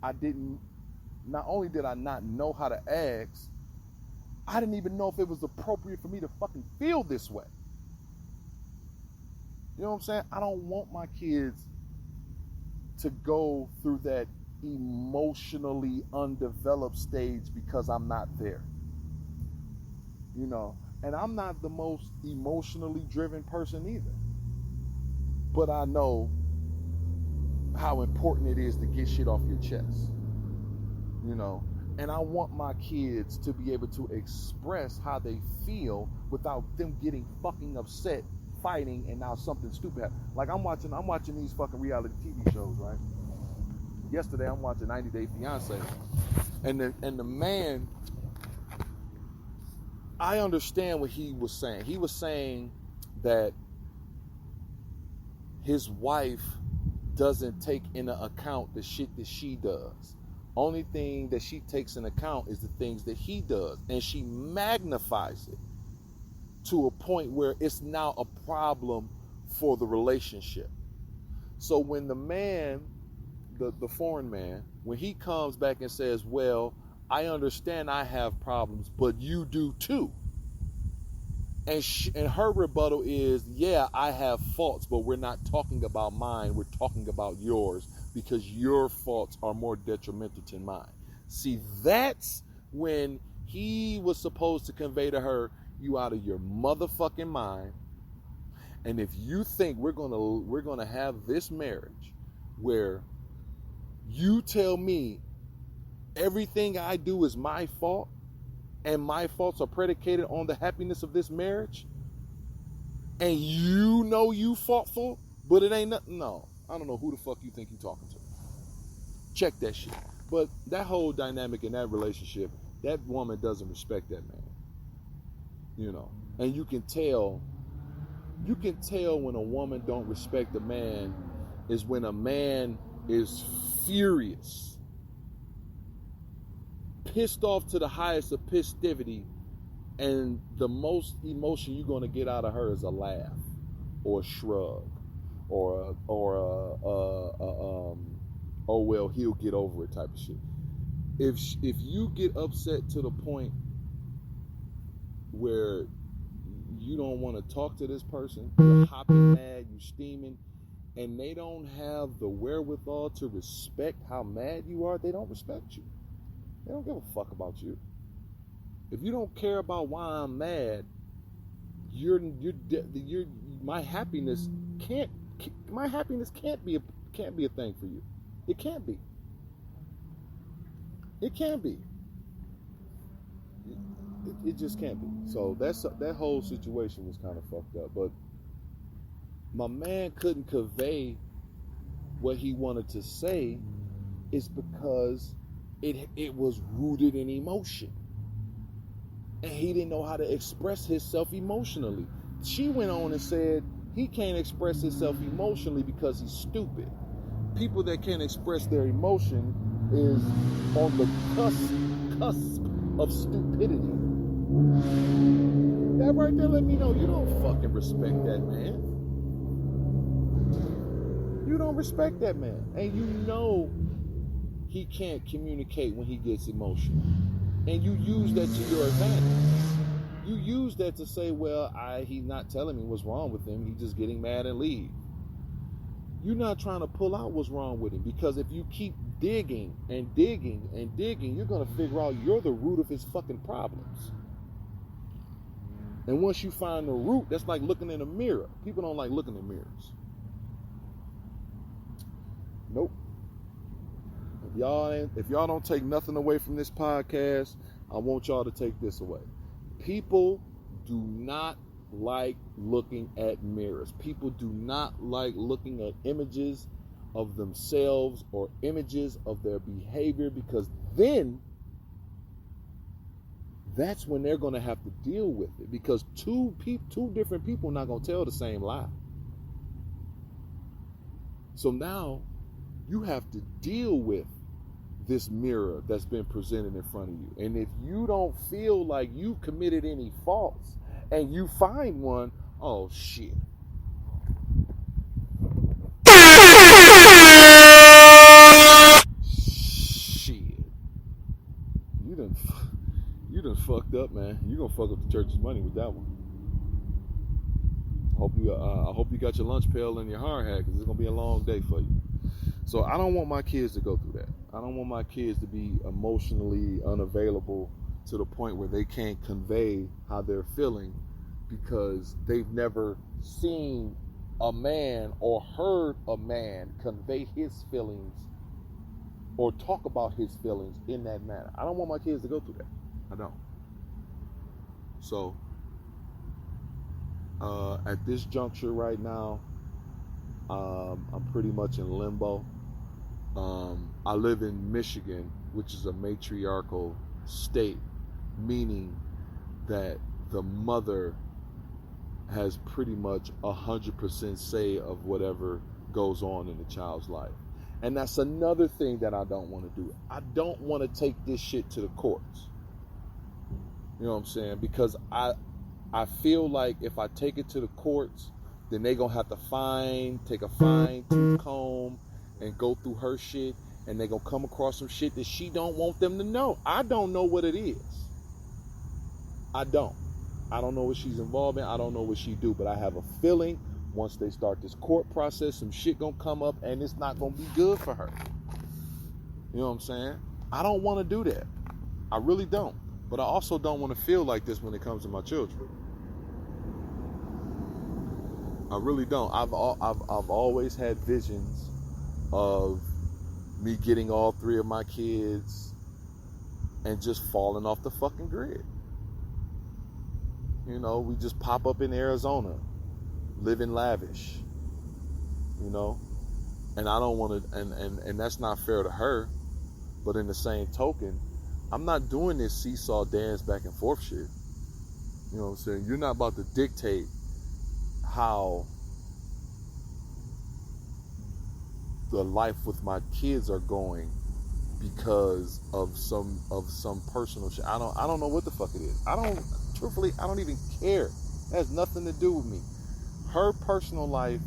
[SPEAKER 1] not only did I not know how to ask, I didn't even know if it was appropriate for me to fucking feel this way. You know what I'm saying? I don't want my kids to go through that emotionally undeveloped stage because I'm not there. You know, and I'm not the most emotionally driven person either. But I know how important it is to get shit off your chest. You know, and I want my kids to be able to express how they feel without them getting fucking upset, fighting, and now something stupid happens. Like I'm watching these fucking reality TV shows, right? Yesterday I'm watching 90 Day Fiance, and the man, I understand what he was saying. He was saying that his wife doesn't take into account the shit that she does. Only thing that she takes into account is the things that he does, and she magnifies it to a point where it's now a problem for the relationship. So when the man, the foreign man, when he comes back and says, well, I understand I have problems, but you do too. And her rebuttal is, yeah, I have faults, but we're not talking about mine. We're talking about yours because your faults are more detrimental to mine. See, that's when he was supposed to convey to her, you out of your motherfucking mind. And if you think we're gonna have this marriage where you tell me everything I do is my fault, and my faults are predicated on the happiness of this marriage, and you know you faultful, but it ain't nothing. No, I don't know who the fuck you think you talking to. Check that shit. But that whole dynamic in that relationship, that woman doesn't respect that man. You know, and you can tell when a woman don't respect a man is when a man is furious, pissed off to the highest of pissivity, and the most emotion you're going to get out of her is a laugh or a shrug or oh well, he'll get over it type of shit. If you get upset to the point where you don't want to talk to this person, you're hopping mad, you're steaming, and they don't have the wherewithal to respect how mad you are, they don't respect you. They don't give a fuck about you. If you don't care about why I'm mad, my happiness can't be a thing for you. It can't be. It can't be. It just can't be. So that whole situation was kind of fucked up. But my man couldn't convey what he wanted to say is because it was rooted in emotion. And he didn't know how to express himself emotionally. She went on and said he can't express himself emotionally because he's stupid. People that can't express their emotion is on the cusp of stupidity. That right there let me know you don't fucking respect that man. You don't respect that man. And you know he can't communicate when he gets emotional. And you use that to your advantage. You use that to say, well, he's not telling me what's wrong with him. He's just getting mad and leave. You're not trying to pull out what's wrong with him, because if you keep digging and digging and digging, you're going to figure out you're the root of his fucking problems. And once you find the root, that's like looking in a mirror. People don't like looking in mirrors. Nope. If y'all don't take nothing away from this podcast, I want y'all to take this away. People do not like looking at mirrors. People do not like looking at images of themselves or images of their behavior, because then that's when they're going to have to deal with it, because two different people are not going to tell the same lie. So now you have to deal with this mirror that's been presented in front of you. And if you don't feel like you've committed any faults and you find one, oh shit. Shit. You done fucked up, man. You gonna fuck up the church's money with that one. I hope you got your lunch pail and your hard hat, because it's gonna be a long day for you. So I don't want my kids to go through that. I don't want my kids to be emotionally unavailable to the point where they can't convey how they're feeling, because they've never seen a man or heard a man convey his feelings or talk about his feelings in that manner. I don't want my kids to go through that. I don't. So at this juncture right now, I'm pretty much in limbo. I live in Michigan, which is a matriarchal state, meaning that the mother has pretty much 100% say of whatever goes on in the child's life. And that's another thing that I don't want to do. I don't want to take this shit to the courts. You know what I'm saying? Because I feel like if I take it to the courts, then they gonna have to take a fine tooth comb and go through her shit, and they gonna come across some shit that she don't want them to know. I don't know what it is. I don't know what she's involved in. I don't know what she do, but I have a feeling once they start this court process, some shit gonna come up and it's not gonna be good for her. You know what I'm saying? I don't want to do that. I really don't. But I also don't want to feel like this when it comes to my children. I really don't. I've always had visions of me getting all 3 of my kids and just falling off the fucking grid. You know, we just pop up in Arizona, living lavish. You know, and I don't want to, and that's not fair to her. But in the same token, I'm not doing this seesaw dance back and forth shit. You know what I'm saying? You're not about to dictate how the life with my kids are going because of some personal shit. I don't know what the fuck it is. Truthfully, I don't even care. It has nothing to do with me. Her personal life,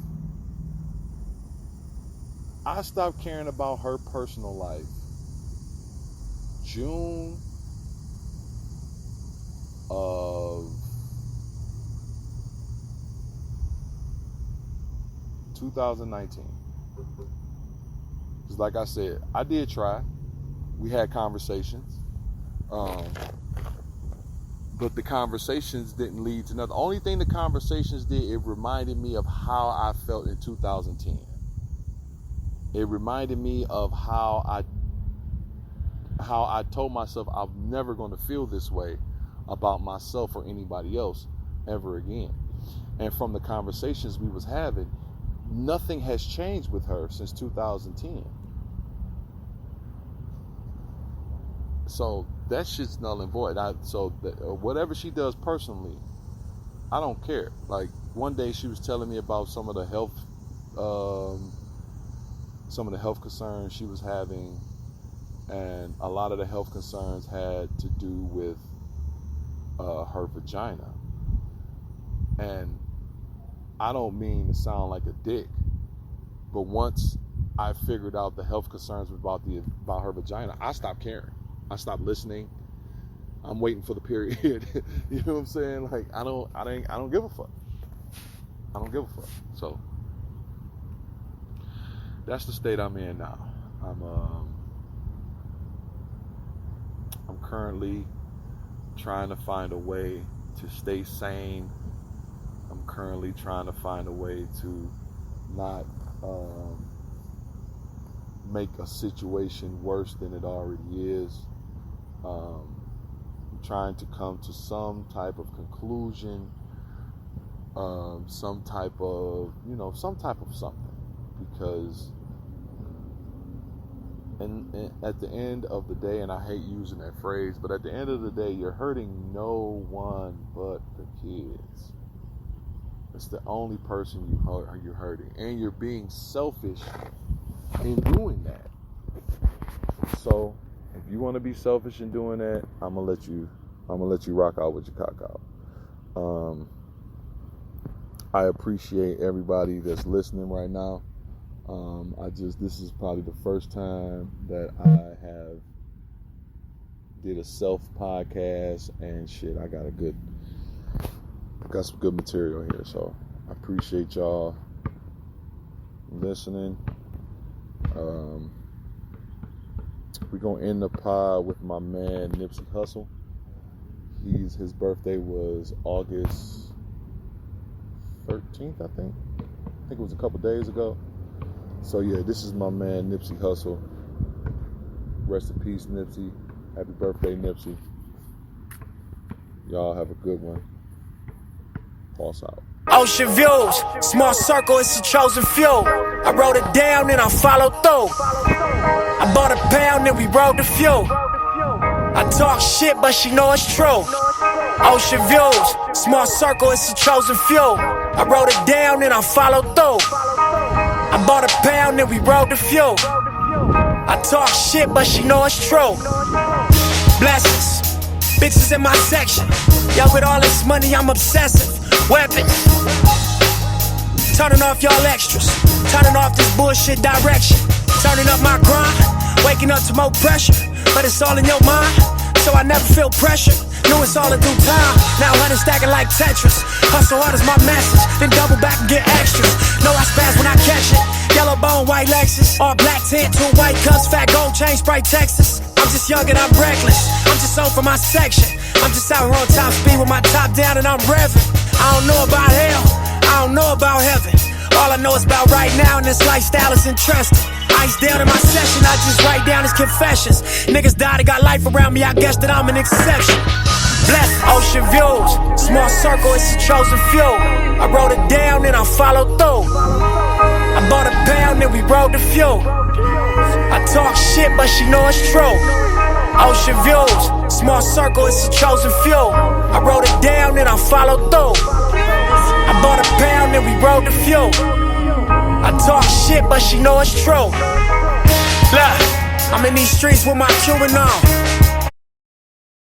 [SPEAKER 1] I stopped caring about her personal life June of 2019. Because like I said, I did try. We had conversations. But the conversations didn't lead to nothing. The only thing the conversations did, it reminded me of how I felt in 2010. It reminded me of how I told myself I'm never going to feel this way about myself or anybody else ever again. And from the conversations we was having, nothing has changed with her since 2010. So that shit's null and void. Whatever she does personally, I don't care. Like one day she was telling me about some of the health concerns she was having, and a lot of the health concerns had to do with her vagina. And I don't mean to sound like a dick, but once I figured out the health concerns about her vagina, I stopped caring. I stopped listening. I'm waiting for the period. You know what I'm saying? Like I don't give a fuck. I don't give a fuck. So that's the state I'm in now. I'm currently trying to find a way to stay sane. I'm currently trying to find a way to not make a situation worse than it already is. I'm trying to come to some type of conclusion, some type of something, because and at the end of the day, and I hate using that phrase, but at the end of the day, you're hurting no one but the kids. It's the only person you're hurting, and you're being selfish in doing that. So if you want to be selfish in doing that, I'm gonna let you rock out with your cock out. I appreciate everybody that's listening right now. This is probably the first time that I have did a self podcast, and shit, I got some good material here. So I appreciate y'all listening. We're gonna end the pod with my man Nipsey Hussle. His birthday was August 13th, I think it was a couple days ago. So yeah, this is my man Nipsey Hussle. Rest in peace, Nipsey. Happy birthday, Nipsey. Y'all have a good one. Pulse out.
[SPEAKER 2] Ocean views, small circle, it's a chosen few. I wrote it down and I followed through. I bought a pound and we rode the few. I talk shit, but she know it's true. Ocean views, small circle, it's a chosen few. I wrote it down and I followed through. I bought a pound and we rode the few. I talk shit, but she know it's true. Blessings, bitches in my section. Yo, with all this money, I'm obsessive. Weapons, Turning off y'all extras. Turning off this bullshit direction. Turning up my grind. Waking up to more pressure. But it's all in your mind, so I never feel pressure. Knew it's all in due time. Now 100 stacking like Tetris. Hustle hard is my message. Then double back and get extras. Know I spaz when I catch it. Yellow bone, white Lexus. All black tint, 2 white cups, fat gold chain, Sprite Texas. I'm just young and I'm reckless. I'm just on for my section. I'm just out here on top speed with my top down and I'm revving. I don't know about hell, I don't know about heaven. All I know is about right now, and this lifestyle is interesting. Ice down in my session, I just write down his confessions. Niggas died and got life around me, I guess that I'm an exception. Blessed ocean views, small circle, it's a chosen few. I wrote it down and I followed through. I bought a pound and we rode the fuel. I talk shit, but she know it's true. Ocean views, small circle, it's a chosen few. I wrote it down and I followed through. I bought a pound and we rode the fuel. I talk shit, but she know it's true. Look, I'm in these streets with my Cuban on.